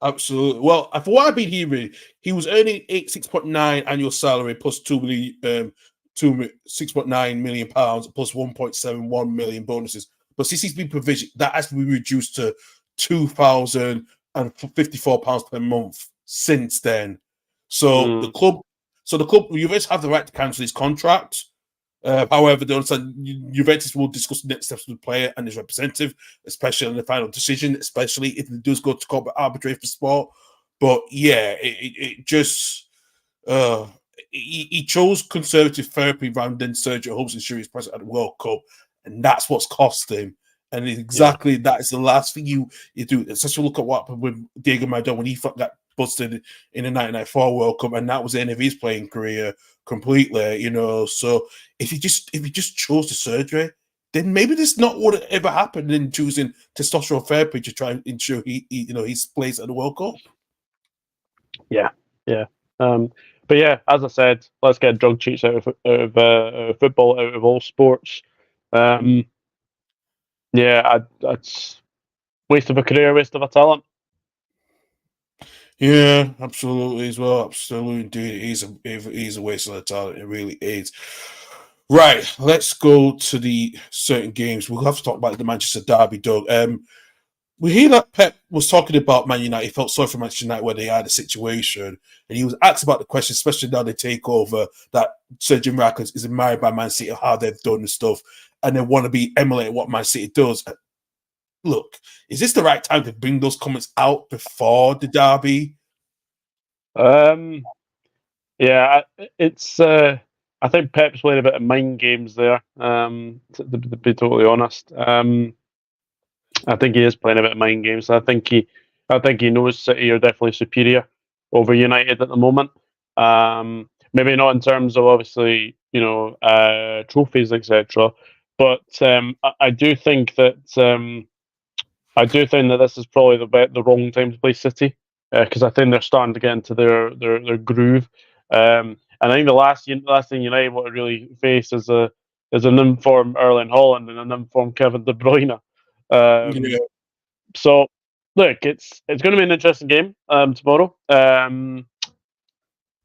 Absolutely. Well, for what I've been hearing, he was earning 6.9 annual salary plus 6.9 million pounds plus 1.71 million bonuses. But since he's been provisioned, that has to be reduced to £2,054 per month since then. So the club, Juventus have the right to cancel his contract. However, they understand Juventus will discuss the next steps with the player and his representative, especially on the final decision, especially if it does go to corporate arbitration for sport. But yeah, it just he chose conservative therapy rather than surgery hopes ensure he's present at the World Cup, and that's what's cost him. And exactly that is the last thing you do. Especially look at what happened with Diego Maradona when he got busted in the 1994 World Cup, and that was the end of his playing career completely. So if he just chose the surgery, then maybe this not what ever happened in choosing testosterone therapy to try and ensure he's plays at the World Cup. Yeah. But yeah, as I said, let's get drug cheats out of football, out of all sports. Yeah, it's waste of a career, waste of a talent. Yeah, absolutely as well. Absolutely, indeed, he's a waste of the talent. It really is. Right, let's go to the certain games. We'll have to talk about the Manchester derby, Doug. We hear that Pep was talking about Man United. He felt sorry for Manchester United where they had a situation, and he was asked about the question, especially now they take over, that Sergio Ramos is admired by Man City, how they've done and stuff, and they want to be emulating what Man City does. Look, is this the right time to bring those comments out before the derby? Yeah, it's. I think Pep's playing a bit of mind games there. To be totally honest, I think he is playing a bit of mind games. I think he knows City are definitely superior over United at the moment. Maybe not in terms of obviously trophies etc. But I do think that this is probably the wrong time to play City because I think they're starting to get into their groove. And I think the last thing United want to really face is an informed Erling Haaland and an informed Kevin De Bruyne. Yeah. So look, it's going to be an interesting game tomorrow.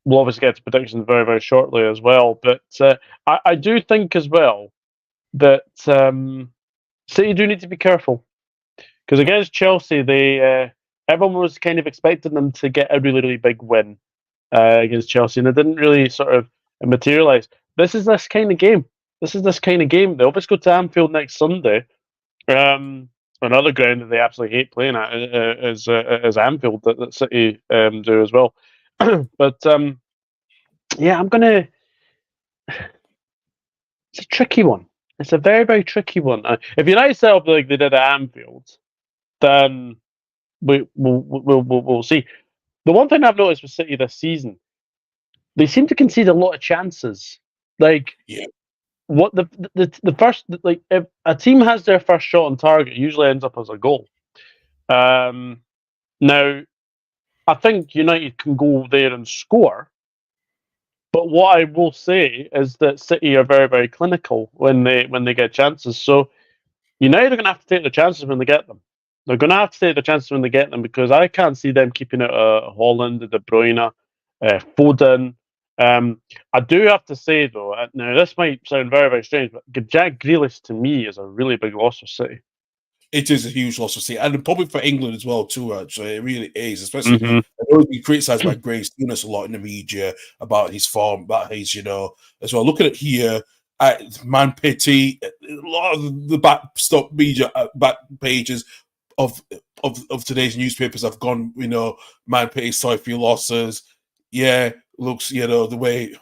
We'll obviously get to predictions very, very shortly as well. But I do think as well that City do need to be careful because against Chelsea, everyone was kind of expecting them to get a really, really big win against Chelsea, and it didn't really sort of materialise. This is this kind of game. They obviously go to Anfield next Sunday. Another ground that they absolutely hate playing at is Anfield that City do as well. But yeah, I'm gonna. It's a tricky one. It's a very, very tricky one. If United set up like they did at Anfield, then we'll see. The one thing I've noticed with City this season, they seem to concede a lot of chances. Like, Yeah. what the first, like, if a team has their first shot on target, it usually ends up as a goal. Now, I think United can go there and score, but what I will say is that City are very, very clinical when they get chances. So United are going to have to take the chances when they get them. They're going to have to take the chances when they get them because I can't see them keeping it Holland, De Bruyne, Foden. I do have to say though, now this might sound very, very strange, but Jack Grealish to me is a really big loss for City. It is a huge loss to see, and probably for England as well too. Actually, it really is. Especially, I know he's criticised by Grace Souness a lot in the media about his form, about his, as well. Looking at here, Man Pity, a lot of the backstop media, back pages of today's newspapers have gone, Man Pity, sorry for your losses. Yeah, looks, the way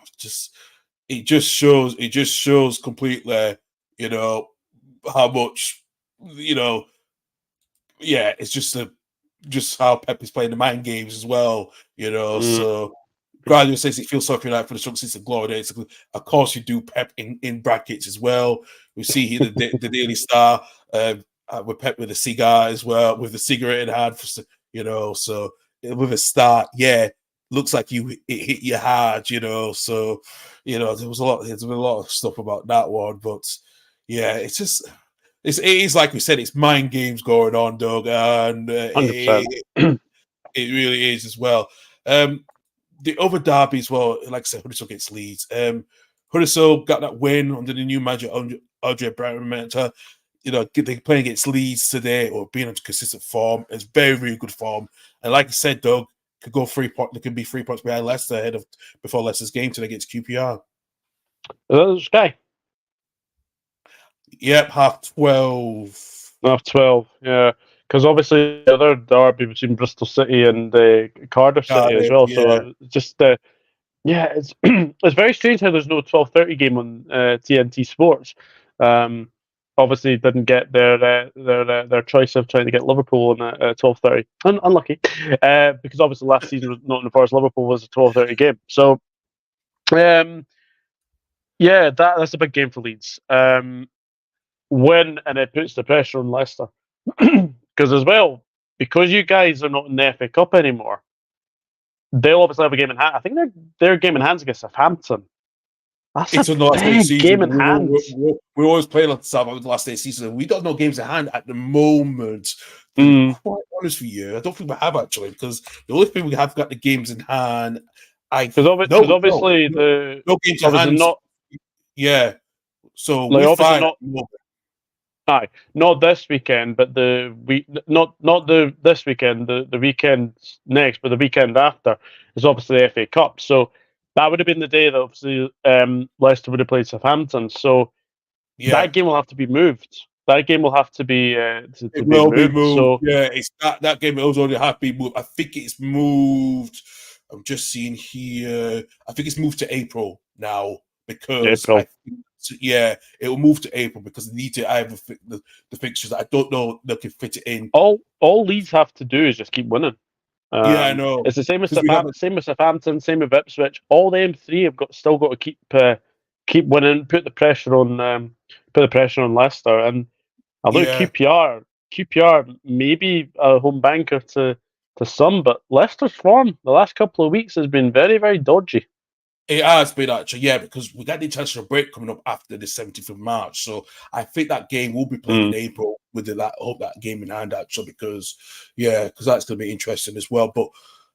it just shows completely, how much, yeah, it's just how Pep is playing the mind games as well, So Guardiola says he feels sorry for United for the struggle since the glory days. Of course, you do Pep in brackets as well. We see here the Daily Star with Pep with a cigar as well, with the cigarette in hand, So with a start, yeah, looks like it hit you hard, So there's been a lot of stuff about that one, but yeah, it's just. It is like we said, it's mind games going on, Doug, and it really is as well. The other derby as well, like I said, Huddersfield against Leeds. Huddersfield got that win under the new manager, Andre Brown. they're playing against Leeds today or being on consistent form. It's very, very good form. And like I said, Doug, could go 3 points. They could be 3 points behind Leicester before Leicester's game today against QPR. Sky. Yep, 12:30. 12, yeah. Because obviously the other derby between Bristol City and Cardiff City as well. Yeah. So just it's it's very strange how there's no 12:30 game on TNT Sports. Obviously didn't get their choice of trying to get Liverpool on 12:30. Unlucky, because obviously last season was Nottingham Forest Liverpool was a 12:30 game. So, that's a big game for Leeds. Win, and it puts the pressure on Leicester because because you guys are not in the FA Cup anymore. They'll obviously have a game in hand. I think their game in hand's against Southampton. That's a big game in hand. We're always playing like Southampton the last day of the season. We don't know games in hand at the moment. To be quite honest with you, I don't think we have actually, because the only thing we have got the games in hand. Because obviously no games in hand. Yeah, so like we're fine. Not this weekend, but not this weekend, the weekend next, but the weekend after is obviously the FA Cup. So that would have been the day that obviously Leicester would have played Southampton. So that game will have to be moved. That game will have to be be moved. So it's that game. It was already have to be moved. I think it's moved. I'm just seeing here. I think it's moved to April now because it will move to April because they need to either the fixtures. I don't know they can fit it in. All Leeds have to do is just keep winning. I know. It's the same with Southampton, same with Ipswich. All them three have still got to keep winning, put the pressure on Leicester. And I look QPR maybe a home banker to some, but Leicester's form the last couple of weeks has been very, very dodgy. It has been actually, because we got the international break coming up after the 17th of March. So I think that game will be played in April with that game in hand actually, because that's going to be interesting as well. But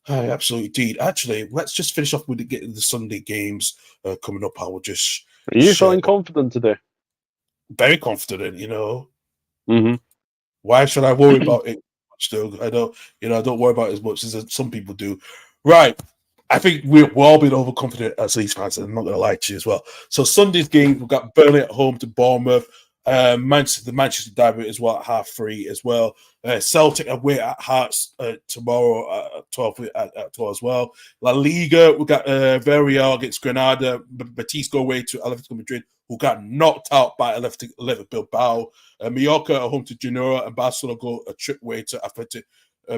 absolutely, indeed. Actually, let's just finish off with the Sunday games coming up. I will just. Are you feeling confident today? Very confident, Mm-hmm. Why should I worry about it much, Doug? I don't worry about it as much as some people do. Right. I think we've all been overconfident as Leeds fans, and I'm not going to lie to you as well. So Sunday's game, we've got Burnley at home to Bournemouth. The Manchester Derby as well at 3:30 as well. Celtic away at Hearts tomorrow at 12 as well. La Liga, we've got Villarreal against Granada. Betis go away to Atletico Madrid, who got knocked out by Athletic Bilbao. Mallorca at home to Genoa, and Barcelona go a trip away to Athletic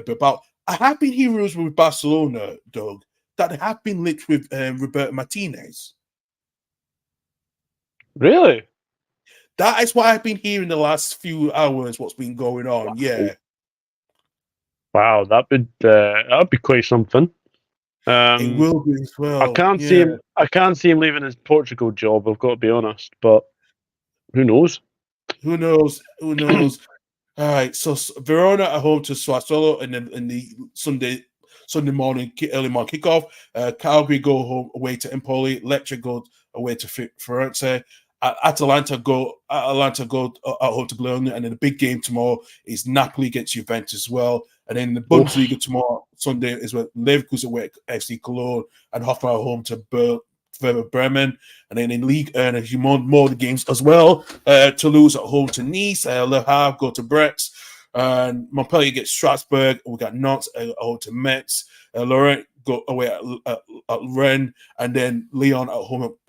Bilbao. I have been heroes with Barcelona, Doug, that have been linked with Roberto Martinez. Really? That is what I've been hearing the last few hours, what's been going on. Wow. Yeah. Wow, that would be quite something. It will be as well. I can't see him leaving his Portugal job, I've got to be honest, but who knows? Who knows? All right, so Verona at home to Sassuolo in the Sunday morning, early morning kickoff. Calgary go home away to Empoli. Lecce go away to Firenze. Atalanta go at home to Bologna, and then the big game tomorrow is Napoli against Juventus as well. And then the Bundesliga tomorrow Sunday is where Leverkusen away to FC Cologne and Hoffenheim at home to Bremen. And then in League there's more of the games as well. Toulouse at home to Nice. Le Havre go to Brest. And Montpellier gets Strasbourg. We got Nantes at home to Metz. Lorient go away at Rennes, and then Lyon at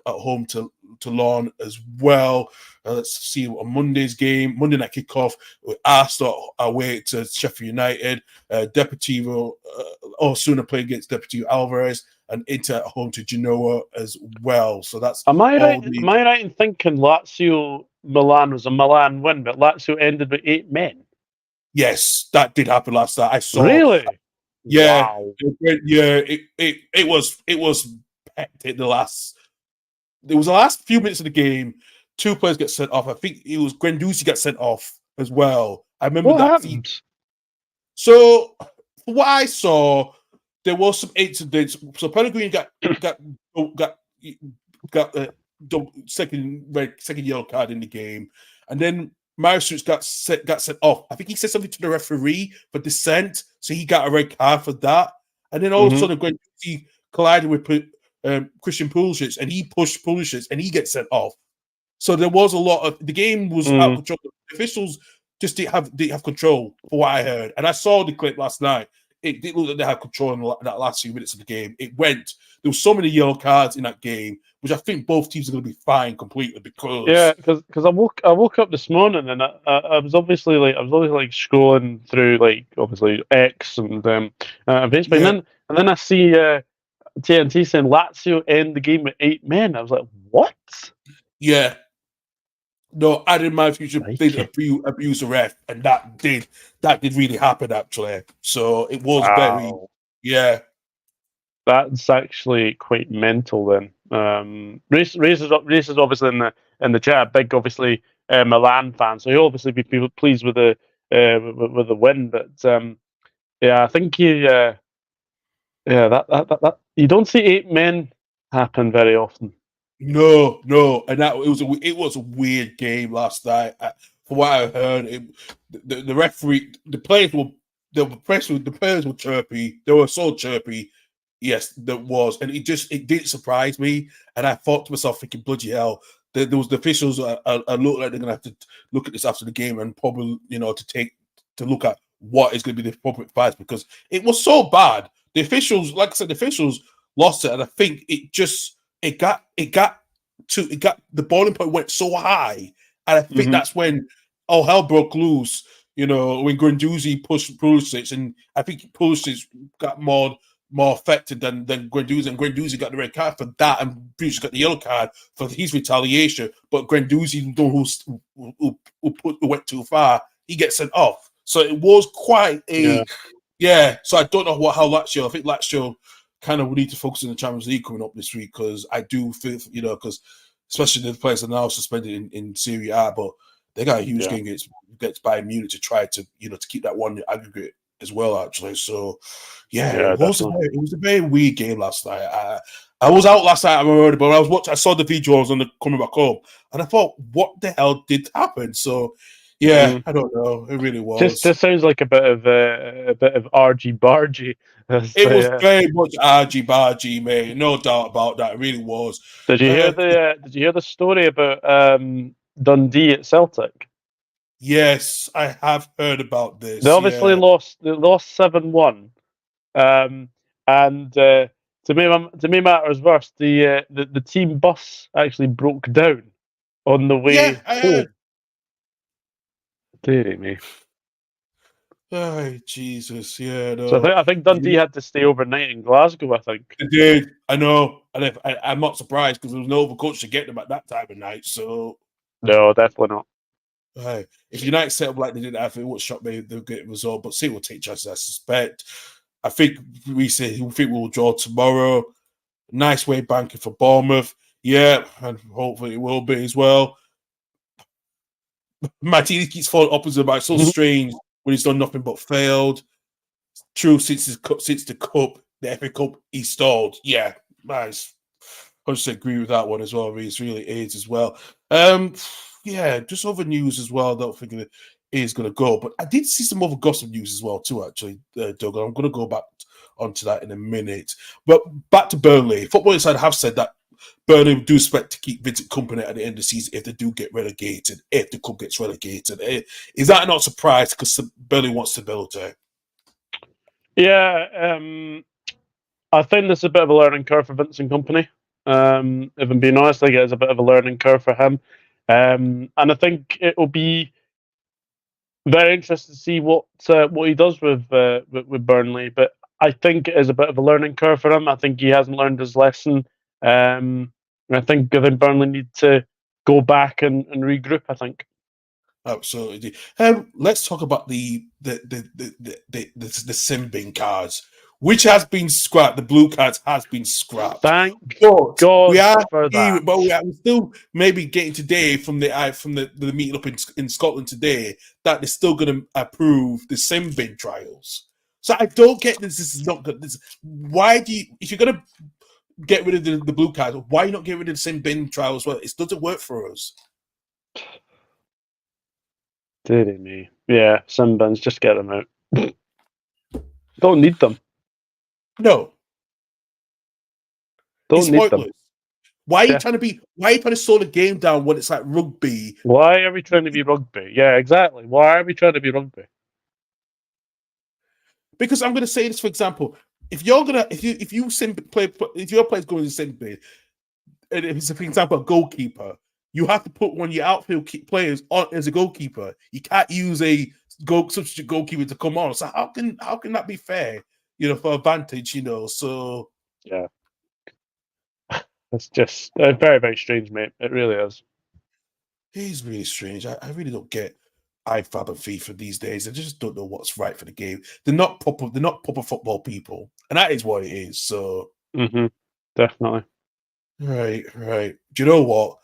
home to Lyon as well. Let's see on Monday night kickoff with Arsenal away to Sheffield United. Deportivo Osasuna play against Deportivo Alvarez, and Inter at home to Genoa as well. So that's. Am I right in thinking Lazio Milan was a Milan win, but Lazio ended with 8 men? Yes, that did happen last night. I saw. Really? Yeah. Wow. It was hectic the last few minutes of the game. 2 players get sent off. I think it was Guendouzi got sent off as well. I remember what happened? So, from what I saw, there was some incidents. So Pellegrini got second yellow card in the game, and then Marisuits got sent off. I think he said something to the referee for dissent, so he got a red card for that. And then all of a sudden, Guendouzi collided with Christian Pulisic, and he pushed Pulisic, and he gets sent off. So there was a lot of the game was out of control. The officials just didn't have control, for what I heard. And I saw the clip last night. It didn't look like they had control in that last few minutes of the game. It went. There were so many yellow cards in that game, which I think both teams are going to be fine completely because because I woke up this morning and I was obviously scrolling through like obviously X and Facebook, and then I see TNT saying Lazio end the game with 8 men. I was like, what? Yeah. No, I didn't mind future did abuse the ref, and that did really happen actually. So it was very That's actually quite mental then. Reese is obviously in the chat, big obviously Milan fan, so he'll obviously be pleased with the win. But I think that you don't see 8 men happen very often. No, and that it was a weird game last night. From what I heard, the referee, the players were chirpy. They were so chirpy. Yes, there was, and it did surprise me. And I thought to myself, thinking, bloody hell, there was the officials look like they're gonna have to look at this after the game and probably to look at what is going to be the appropriate fights, because it was so bad. The officials, like I said, the officials lost it, and I think it got the boiling point went so high, and I think that's when all hell broke loose. When Guendouzi pushed Pulisic, and I think Pulisic got more affected than Guendouzi, and Guendouzi got the red card for that, and Pulisic got the yellow card for his retaliation. But Guendouzi, who went too far, he gets sent off. So it was quite a So I don't know how Lazio. I think Lazio kind of need to focus on the Champions League coming up this week, because I do feel, because especially the players are now suspended in Serie A, but they got a huge game against Bayern Munich to try to to keep that one aggregate as well, actually. So it was a very weird game last night. I was out last night, but I saw the video. I was coming back home, and I thought, what the hell did happen? So I don't know. It really was. Just sounds like a bit of argy bargy. It was very much argy bargy, mate. No doubt about that. It really was. Did you hear the story about Dundee at Celtic? Yes, I have heard about this. They obviously lost. They lost 7-1, and to me matters worse, the team bus actually broke down on the way home. Dear me. Oh, Jesus, no. So I think Dundee had to stay overnight in Glasgow, I think. They did, I know. And I'm not surprised, because there was no other coach to get them at that time of night, so... No, definitely not. If United set up like they did, I think it would shock me they'll get a result, but City will take chances, I suspect. I think we'll draw tomorrow. Nice way banking for Bournemouth. Yeah, and hopefully it will be as well. Martinez keeps falling opposite about so strange when he's done nothing but failed. True, since the cup, the FA Cup, he stalled. Yeah, nice. I just agree with that one as well. It really is as well. Just other news as well. I don't think it is going to go, but I did see some other gossip news as well too. Actually, Doug, I'm going to go back onto that in a minute. But back to Burnley. Football Inside have said that Burnley do expect to keep Vincent Kompany at the end of the season if they do get relegated, if the club gets relegated. Is that not a surprise, because Burnley wants stability? Yeah, I think this is a bit of a learning curve for Vincent Kompany. If I'm being honest, I think it's a bit of a learning curve for him. And I think it will be very interesting to see what he does with Burnley. But I think it is a bit of a learning curve for him. I think he hasn't learned his lesson. I think Burnley need to go back and regroup, I think. Absolutely. Let's talk about the sim bin cards, which has been scrapped. The blue cards has been scrapped. Thank God for that. But we're still maybe getting today from the meeting up in Scotland today that they're still going to approve the sim bin trials. So I don't get this. This is not good. Why do you, if you're going to get rid of the blue cards, why not get rid of the sim bin trial as well? It doesn't work for us. Deary me. Yeah, sin bins, just get them out. Don't need them. No, Don't it's need them. pointless. Why are you Yeah. trying to slow the game down when it's like rugby? Why are we trying to be rugby? Yeah, exactly. Why are we trying to be rugby? Because I'm going to say this, for example, if your player's going to sin bin, and if it's, for example, a goalkeeper, you have to put one of your outfield players on as a goalkeeper. You can't use a substitute goalkeeper to come on. So how can that be fair? For advantage. So Yeah. It's just very, very strange, mate. It really is. it's really strange. I really don't get IFAB and FIFA these days. I just don't know what's right for the game. They're not proper. They're not proper football people, and that is what it is. So Definitely. right. Do you know what?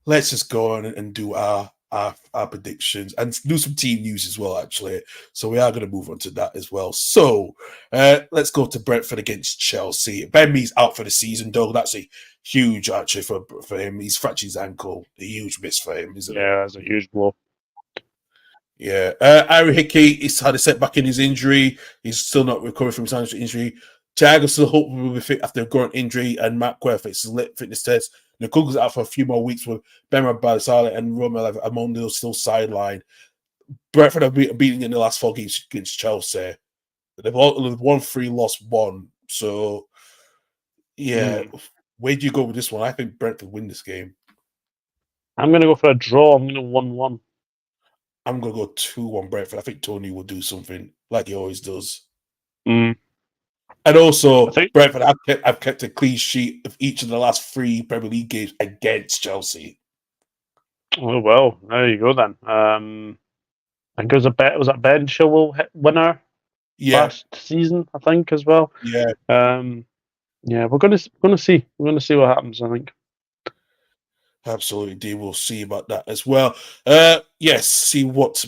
Let's just go on and do our predictions and do some team news as well, actually. So we are going to move on to that as well. So let's go to Brentford against Chelsea. Ben Mee's out for the season, though. That's a huge, actually, for him. He's fractured his ankle. A huge miss for him, isn't it? Yeah, that's a huge blow. Yeah. Ari Hickey, he's had a setback in his injury. He's still not recovered from his injury. Thiago still hopefully will be fit after a groin injury, and Matt Quer fits his fitness test. Nkunku's out for a few more weeks with Bema Balisale and Romelu Amondo still sidelined. Brentford have beaten in the last 4 games against Chelsea. They've won 3, lost 1. So, yeah, where do you go with this one? I think Brentford win this game. I'm going to go for a draw. I'm going to 1-1. I'm going to go 2-1 Brentford. I think Tony will do something like he always does. And also, Brentford have kept a clean sheet of each of the last 3 Premier League games against Chelsea. Oh, well, there you go then. I think it was that Ben Chilwell winner last season, I think, as well. Yeah. Yeah, we're going to see. We're going to see what happens, I think. Absolutely, we'll see about that as well. Yes, see what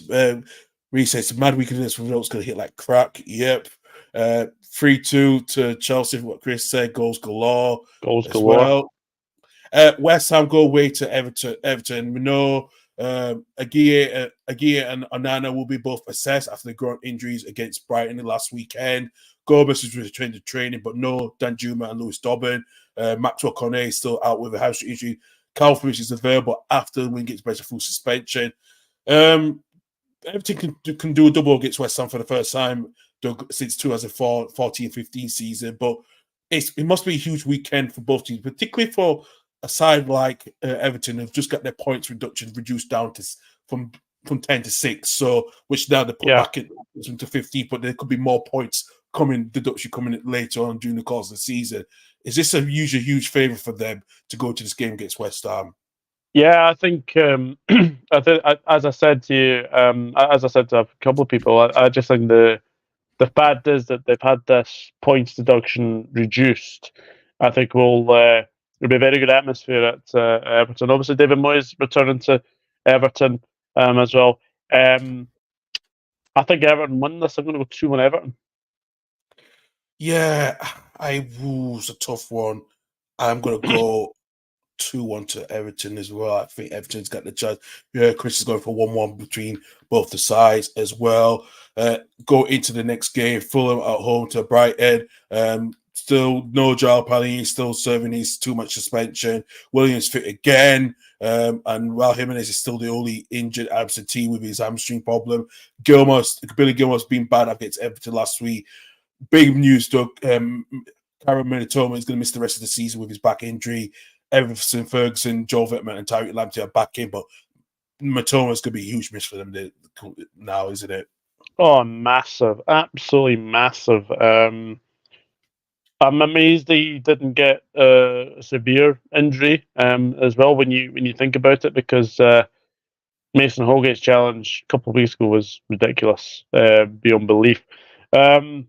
Reece says. Mad weekend this results going to hit like crack. Yep. 3-2 to Chelsea. What Chris said, goals galore. Well. West Ham go away to Everton. We know Aguirre and Onana will be both assessed after the groin injuries against Brighton last weekend. Gomez is returned to training, but no Danjuma and Lewis Dobbin. Maxwell Cornet is still out with a hamstring injury. Calvert is available after when he gets better full suspension. Everton can do a double against West Ham for the first time since 2014-15 season, but it must be a huge weekend for both teams, particularly for a side like Everton who've just got their points reduction reduced down to from 10 to 6, so which now they put back into 15, but there could be more points deduction coming later on during the course of the season. Is this a huge favour for them to go to this game against West Ham? Yeah, I think as I said to you, as I said to a couple of people, I just think the fact is that they've had this points deduction reduced. I think will be a very good atmosphere at Everton. Obviously, David Moyes returning to Everton as well. I think Everton win this. I'm going to go 2-1 Everton. Yeah, it's a tough one. I'm going to go 2-1 to Everton as well. I think Everton's got the chance. Yeah, Chris is going for 1-1 between both the sides as well. Go into the next game, Fulham at home to Brighton. Still no Joao Palhinha, still serving his too much suspension. Williams fit again. And Raul Jimenez is still the only injured absentee with his hamstring problem. Billy Gilmore's been bad against Everton last week. Big news, Doug. Karen Minitoma is going to miss the rest of the season with his back injury. Everson, Ferguson, Joel Vettman, and Tyreek Lamptey are back in, but Mitoma is going to be a huge miss for them now, isn't it? Oh, massive. Absolutely massive. I'm amazed he didn't get a severe injury as well when you think about it, because Mason Holgate's challenge a couple of weeks ago was ridiculous beyond belief. I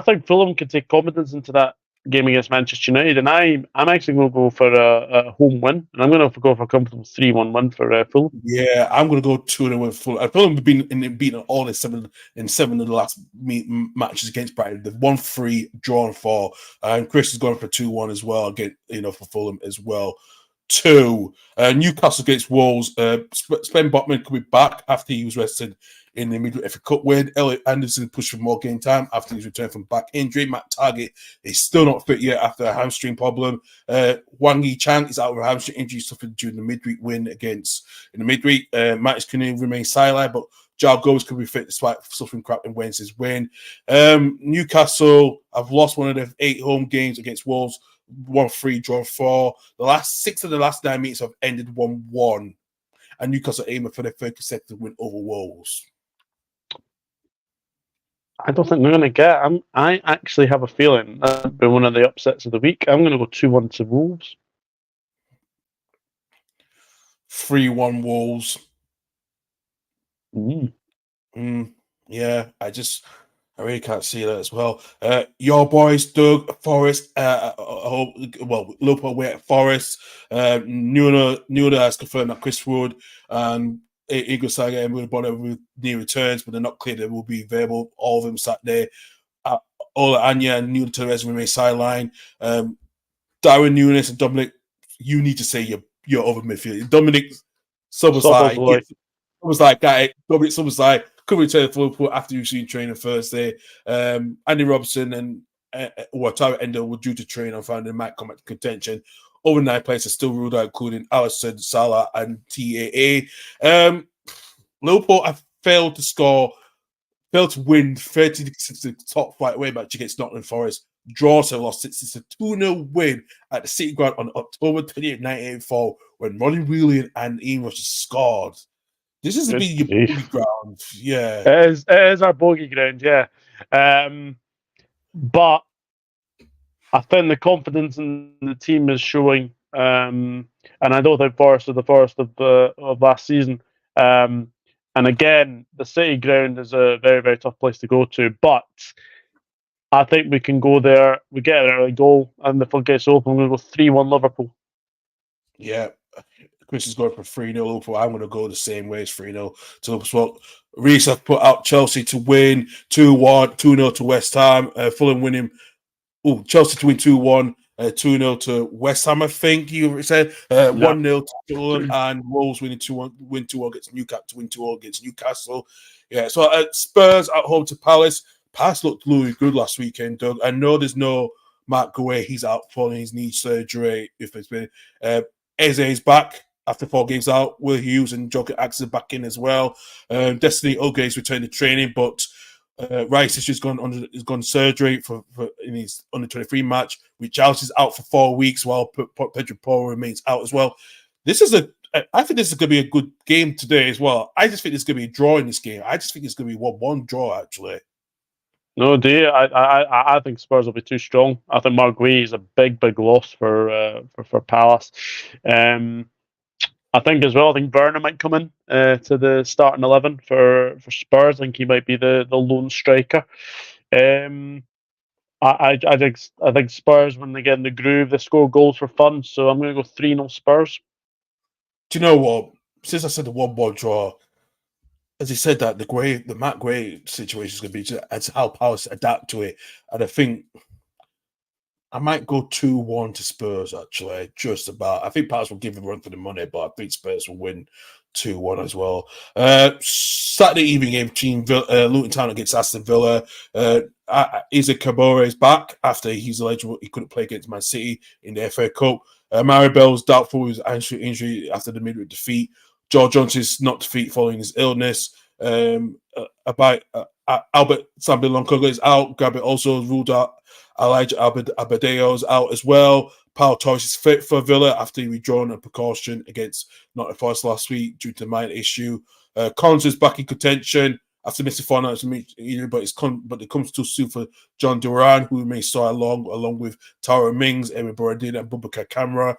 think Fulham could take confidence into that game against Manchester United, and I'm actually going to go for a home win, and I'm going to go for a comfortable 3-1 win for Fulham. Yeah, I'm going to go 2-1 with Fulham. Fulham have beaten all in seven of the last matches against Brighton. They've won 3, drawn 4, and Chris is going for 2-1 as well. Again, for Fulham as well. 2. Newcastle against Wolves. Sven Botman could be back after he was rested in the midweek FA Cup win. Elliot Anderson pushed for more game time after his return from back injury. Matt Target is still not fit yet after a hamstring problem. Wang Yi-Chang is out with a hamstring injury suffered during the midweek win in the midweek. Matt Cunningham remains sidelined, but Joao Gomez could be fit despite suffering crap in Wednesday's win. Newcastle have lost one of their 8 home games against Wolves. 1-3, drawn 4. The last 6 of the last 9 meetings have ended 1-1. And Newcastle aiming for their 3rd consecutive win over Wolves. I don't think they're going to get. I actually have a feeling that'll be one of the upsets of the week. I'm going to go 2-1 to Wolves. 3-1 Wolves. Yeah, I really can't see that as well. Your boys, Doug, Forest, Liverpool away at Forest. Nuno has confirmed that Chris Wood and Igor Saga and Will Bonner with new returns, but they're not clear they will be available. All of them sat there. Ola Anya and Nuno Torres remain sidelined. Darwin Nunes and Dominic, you need to say your other midfield. Dominic Szoboszlai. Dominic Szoboszlai could return to Liverpool after you've seen training Thursday. Andy Robertson and Wataru Endo were due to train on Friday and might come back to contention. Over 9 players are still ruled out, including Alisson, Salah, and TAA. Liverpool have failed to win 36 top flight away match against Nottingham Forest. Draw, so lost. It's a 2-0 win at the City Ground on October 28, 1984, when Ronnie Whelan and Ian Rush scored. This is to be your bogey ground. Yeah. It is our bogey ground, yeah. But I think the confidence in the team is showing. And I don't think Forest are the Forest of last season. And again, the City Ground is a very, very tough place to go to. But I think we can go there. We get an early goal, and the floodgates open. I'm going to go 3-1 Liverpool. Yeah. Chris is going for 3-0 Liverpool. I'm going to go the same way as 3-0 to Liverpool. Reece have put out Chelsea to win 2-1, 2-0 to West Ham. Fulham winning. Chelsea to win 2-1, 2-0 to West Ham, I think you said. 1-0 to Fulham, and Wolves winning 2-1, win 2-1 against Newcastle, to win 2-1 against Newcastle. Yeah, so Spurs at home to Palace. Palace looked really good last weekend, Doug. I know there's no Mark Gouet. He's out following his knee surgery. If it's been Eze is back after 4 games out. Will Hughes and Joker Axe are back in as well. Destiny Oge is returned to training, but Rice has just gone surgery for in his under 23 match. Richarlison is out for 4 weeks, while Pedro Porro remains out as well. I think this is going to be a good game today as well. I just think there's going to be a draw in this game. I just think it's going to be 1-1 draw actually. No, dear. I think Spurs will be too strong. I think Mark Gouet is a big loss for Palace. I think as well. I think Werner might come in to the starting 11 for Spurs. I think he might be the lone striker. I think Spurs, when they get in the groove, they score goals for fun. So I'm going to go 3-0 Spurs. Do you know what? Since I said the 1-1 draw, as you said that the Matt Gray situation is going to be just as how Palace adapt to it, and I think I might go 2-1 to Spurs actually, just about. I think Palace will give a run for the money, but I think Spurs will win 2-1 as well. Saturday evening game between Luton Town against Aston Villa. Isaac Kabore is back after he's eligible. He couldn't play against Man City in the FA Cup. Maribel's doubtful with his injury after the midweek defeat. George Johnson is not defeat following his illness. Albert Sambi-Lonkoga is out. Gabriel also ruled out. Elijah Abadeo is out as well. Paul Torres is fit for Villa after he withdrawn a precaution against Nottingham Forest last week due to a minor issue. Collins is back in contention after missing 4 nights, but it comes too soon for John Duran, who may start along with Tara Mings, Emin Borodin, and Boubacar Kamara.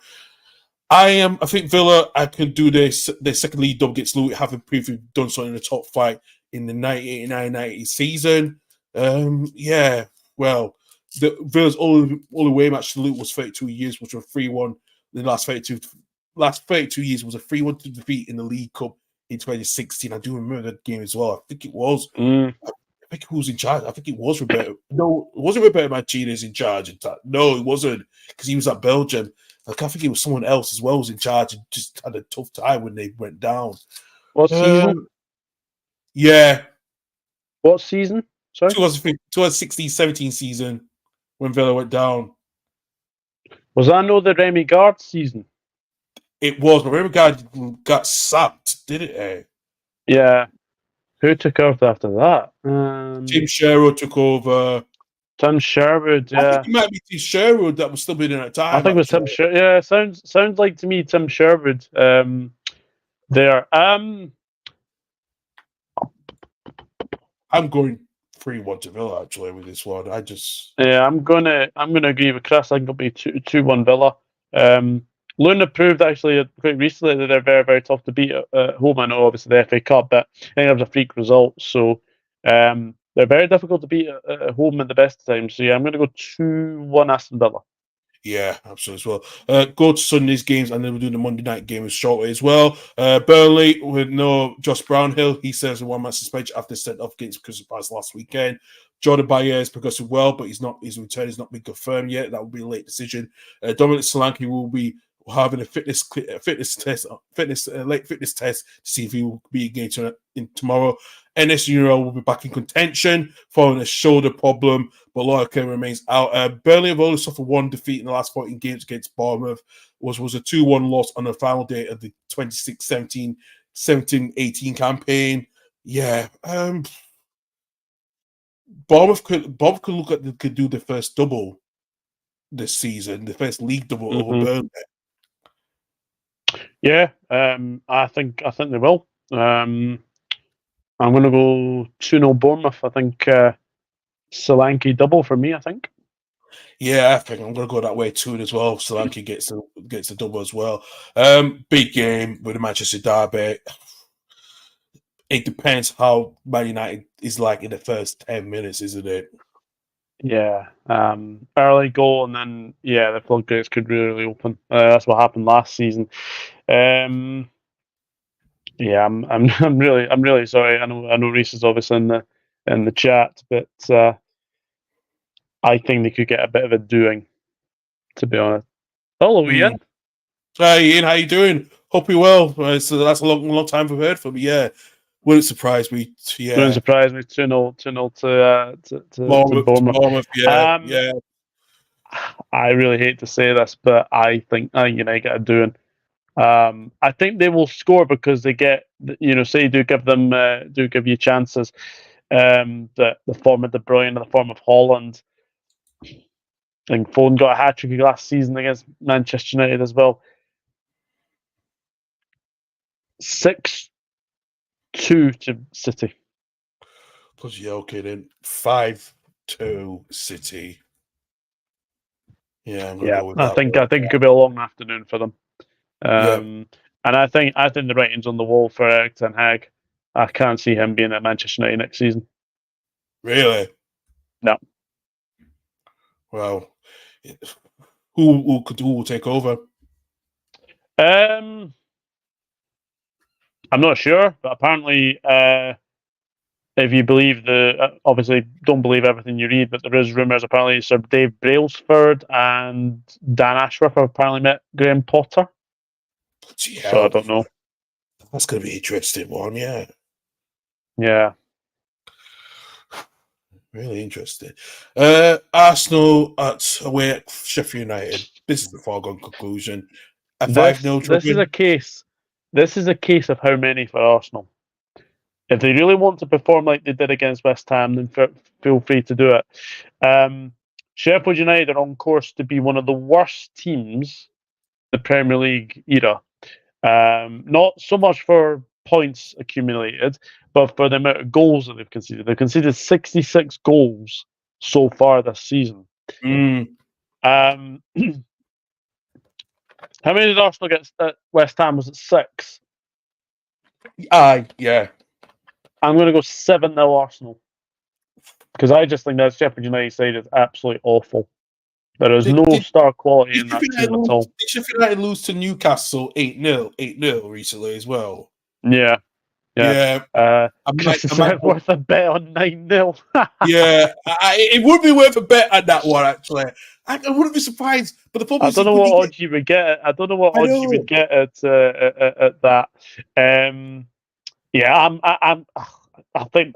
I think Villa, I can do this. Their second league double against Luton, having previously done so in the top 5 in the 1989-90 season. The Villa's only away match to Luton was 32 years, which was 3-1. The last 32 years was a 3-1 defeat in the League Cup in 2016. I do remember that game as well. I think it was. I think who was in charge? I think it was Roberto. No, it wasn't Roberto Martinez in charge. No, it wasn't, because he was at Belgium. Like, I think it was someone else as well was in charge and just had a tough time when they went down. What season? Yeah. What season? Sorry? 2016-17 season when Villa went down. Was that the Remy Gard season? It was, but Remy Gard got sacked, did it? Yeah. Who took over after that? Tim Sherwood took over. Tim Sherwood, yeah. I think it might be Tim Sherwood that was still being in at time. I think it was Tim Sherwood. Yeah, sounds like to me Tim Sherwood. There. I'm going 3-1 to Villa actually with this one. I'm gonna agree with Chris. I think it'll be 2-1 Villa. Luna proved actually quite recently that they're very, very tough to beat at home. I know obviously the FA Cup, but I think that was a freak result. So they're very difficult to beat at home at the best of times. So yeah, I'm gonna go 2-1 Aston Villa. Yeah, absolutely as well. Go to Sunday's games, and then we'll do the Monday night game shortly as well. Burnley with no Josh Brownhill. He serves a one-match suspension after sent off against Crystal Palace last weekend. Jordan Bayer is progressing well, but his return has not been confirmed yet. That will be a late decision. Dominic Solanke will be having a late fitness test to see if he will be engaged in tomorrow. NS Euro will be back in contention following a shoulder problem, but Loyalcare remains out. Burnley have only suffered one defeat in the last 14 games against Bournemouth. Was a 2-1 loss on the final day of the 26-17 campaign. Yeah, Bournemouth could do the first double this season, the first league double over Burnley. Yeah, I think they will. I'm going to go 2-0 Bournemouth. I think Solanke double for me, I think. Yeah, I think I'm going to go that way too as well. Solanke gets the double as well. Big game with the Manchester derby. It depends how Man United is like in the first 10 minutes, isn't it? Yeah. Early goal and then, the floodgates could really open. That's what happened last season. Yeah, I'm really sorry. I know Reese is obviously in the chat, but I think they could get a bit of a doing, to be honest. Hello, Ian. Hi, Ian. How you doing? Hope you're well. So that's a long time we've heard from you. Yeah, wouldn't surprise me. Yeah, wouldn't surprise me. 2-0 to Bournemouth. Yeah. I really hate to say this, but I think United get a doing. I think they will score because they get, say do give you chances. The form of De Bruyne and the form of Holland. I think Foden got a hat-trick last season against Manchester United as well. 6-2 to City. Plus, yeah, okay then. 5-2 City. Yeah, I'm gonna go with that. I think it could be a long afternoon for them. And I think the writing's on the wall for Erik ten Hag. I can't see him being at Manchester United next season. Really? No. Well, who will take over? I'm not sure, but apparently, if you believe obviously don't believe everything you read, but there is rumours apparently Sir Dave Brailsford and Dan Ashworth have apparently met Graham Potter. So I don't know. That's going to be an interesting one, yeah. Yeah. Really interesting. Arsenal away at Sheffield United. This is the foregone conclusion. A 5-0 This is a case of how many for Arsenal. If they really want to perform like they did against West Ham, then feel free to do it. Sheffield United are on course to be one of the worst teams in the Premier League era. Not so much for points accumulated, but for the amount of goals that they've conceded. They've conceded 66 goals so far this season. How many did Arsenal get at West Ham? Was it 6? Yeah. I'm going to go 7-0 Arsenal. Because I just think that Sheffield United side is absolutely awful. There is no star quality in that team at all. Did Sheffield United lose to Newcastle 8-0 recently as well? Yeah. I might worth a bet on 9-0. Yeah, it would be worth a bet on that one, actually. I wouldn't be surprised. But the problem I is, don't know what odds you would get. I don't know what odds you would get at that. Yeah, I think,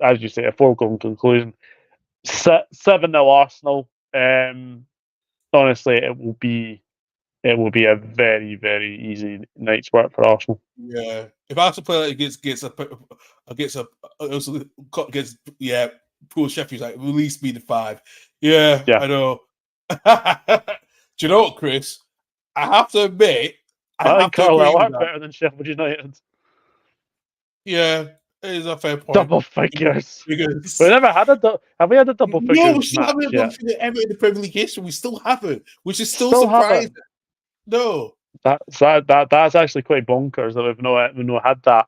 as you say, a foregone conclusion. 7-0 Arsenal. Honestly, it will be a very, very easy night's work for Arsenal. Yeah, if Arsenal play against poor Sheffield's like release me the 5. Yeah, Yeah, I know. Do you know what, Chris? I have to admit, I I have think to agree Carlisle with are that. better than Sheffield United. Yeah, it is a fair point. Double figures. We Because never had have we had a double no, we figures still haven't match done yet? it ever in the Premier League history. We still haven't, which is still Still surprising. haven't. No. That's actually quite bonkers that we've not had that.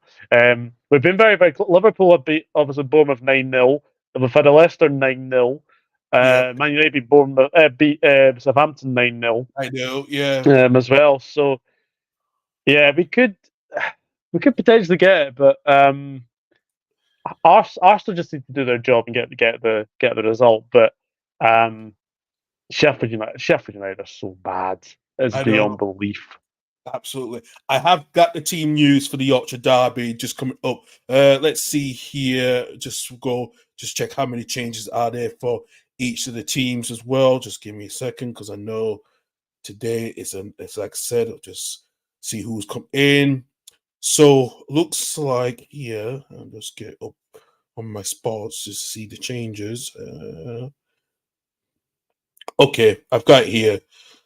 We've been very, very Liverpool have beat obviously Bournemouth 9-0. We've had a Leicester 9-0. Yep, Man United beat Southampton 9-0 I know. Yeah, as well. So yeah, we could potentially get it, but Arsenal just need to do their job and get the result. But um, Sheffield United are so bad. It's I know. beyond belief. Absolutely. I have got the team news for the Yorkshire Derby just coming up. Let's see here. Just check how many changes are there for each of the teams as well. Just give me a second because I know today it's like I said, I'll just see who's come in. So looks like here, I'll just get up on my spots to see the changes. Okay, I've got it here.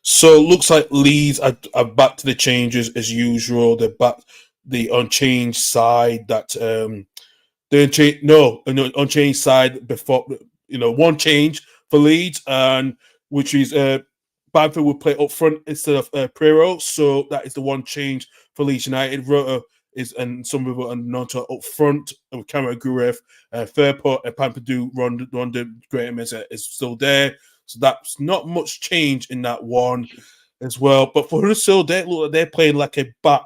So it looks like Leeds are back to the changes as usual. They're back the unchanged side that the unchanged side before one change for Leeds, and which is Bamford will play up front instead of Prero. So that is the one change for Leeds United. Rota is and some people are not up front with Cameron Gurev, Fairport and Pampadu Ronda Graham is still there. So that's not much change in that one as well. But for Huddersfield, they look like they're playing like a back.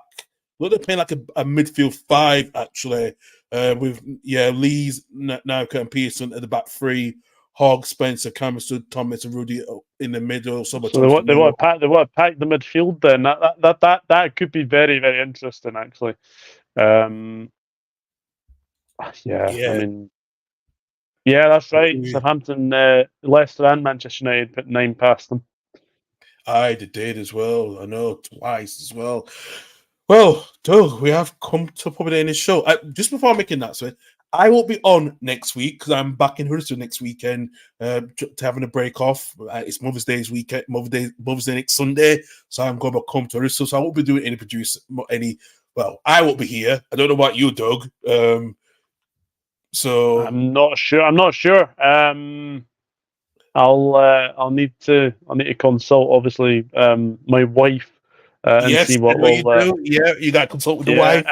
Look, they're playing like a midfield 5 actually. With Lee's now Curtin Pearson at the back 3, Hogg, Spencer, Cameron, Thomas, and Rudy in the middle. So Thompson, they want to pack the midfield. Then that could be very, very interesting actually. Yeah, I yeah, mean, yeah, that's right. Southampton, Leicester, and Manchester United put 9 past them. I did as well. I know twice as well. Well, Doug, we have come to probably in this show. Just before making that, so I won't be on next week because I'm back in Huddersfield next weekend to having a break off. It's Mother's Day's weekend, Mother's Day next Sunday, so I'm going to come to Huddersfield. So I won't be doing any. Well, I won't be here. I don't know about you, Doug. So I'm not sure. I'll need to consult obviously my wife and yes, see I what know you will. do. Yeah, you got to consult with the Yeah. wife.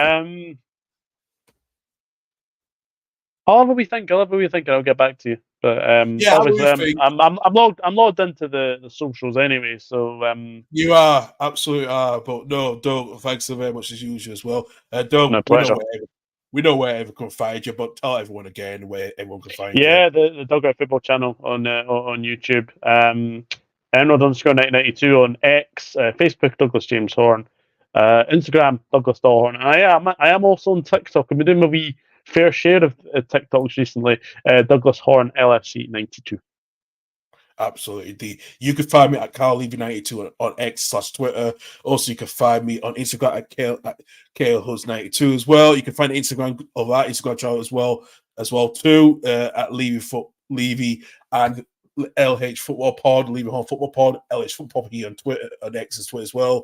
I'll have a wee think. I'll get back to you. But Yeah, obviously, I think I'm logged into the socials anyway. So you are absolutely are. But no, Doug, thanks so very much as usual as well. Doug, no pleasure. we know where everyone can find you, but tell everyone again where everyone can find you. Yeah, the Dugout Football channel on YouTube. Emerald_1992 on X, Facebook Douglas James Horne, Instagram Douglas Horne. And I am also on TikTok. I've been doing my wee fair share of TikToks recently. Douglas Horne LFC 92. Absolutely. You can find me at Carl Levy92 on X/Twitter. Also, you can find me on Instagram at KaleHus92 as well. You can find the Instagram of that Instagram channel as well too at Levy and LH Football Pod, Levy Home Football Pod, LH Football here on Twitter, on X as Twitter as well,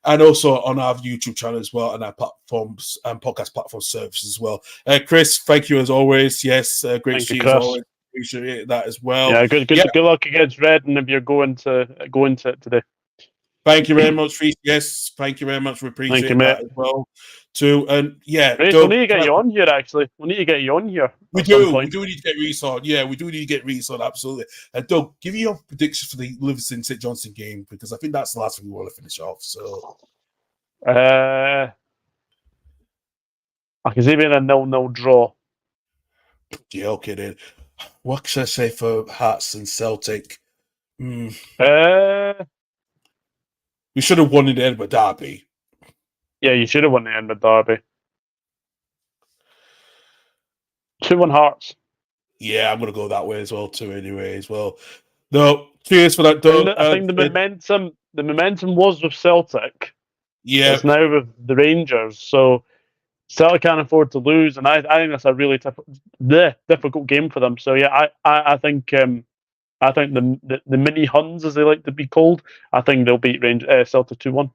and also on our YouTube channel as well, and our platforms and podcast platform services as well. Chris, thank you as always. Yes, great to see you as always. Appreciate that as well. Yeah, good luck against Reading if you're going to it today. Thank you very much, Reece. Yes, thank you very much. We appreciate that as well. Too, and yeah, Reece, we need to get you on here. Actually, we need to get you on here. We do need to get Reece on. Yeah, we do need to get Reece on. Absolutely. Doug, give me your prediction for the Livingston St Johnstone game because I think that's the last thing we want to finish off. So, I can see being a 0-0 draw. Yeah, okay then. What should I say for Hearts and Celtic? We should have won in the Edinburgh Derby. Yeah, you should have won the Edinburgh Derby. 2-1 Hearts. Yeah, I'm going to go that way as well, too, anyway, as well. No, cheers for that, I Doug. think the momentum was with Celtic. Yeah. It's now with the Rangers. So Celtic can't afford to lose, and I think that's a really difficult game for them. So yeah, I think the mini Huns, as they like to be called, I think they'll beat Celtic 2-1.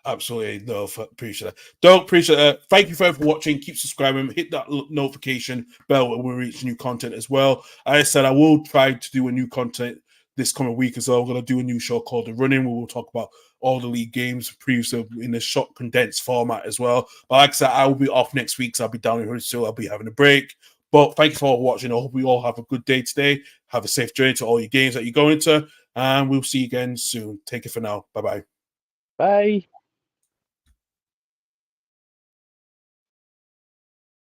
Absolutely. No, appreciate that. Don't appreciate that. Thank you for watching. Keep subscribing. Hit that notification bell when we reach new content as well. As I said, I will try to do a new content this coming week as well. I'm going to do a new show called The Running, where we'll talk about all the league games previously in a short condensed format as well. But like I said, I will be off next week, so I'll be down in Huddersfield. I'll be having a break. But thank you for watching. I hope we all have a good day today. Have a safe journey to all your games that you're going to. And we'll see you again soon. Take it for now. Bye-bye. Bye.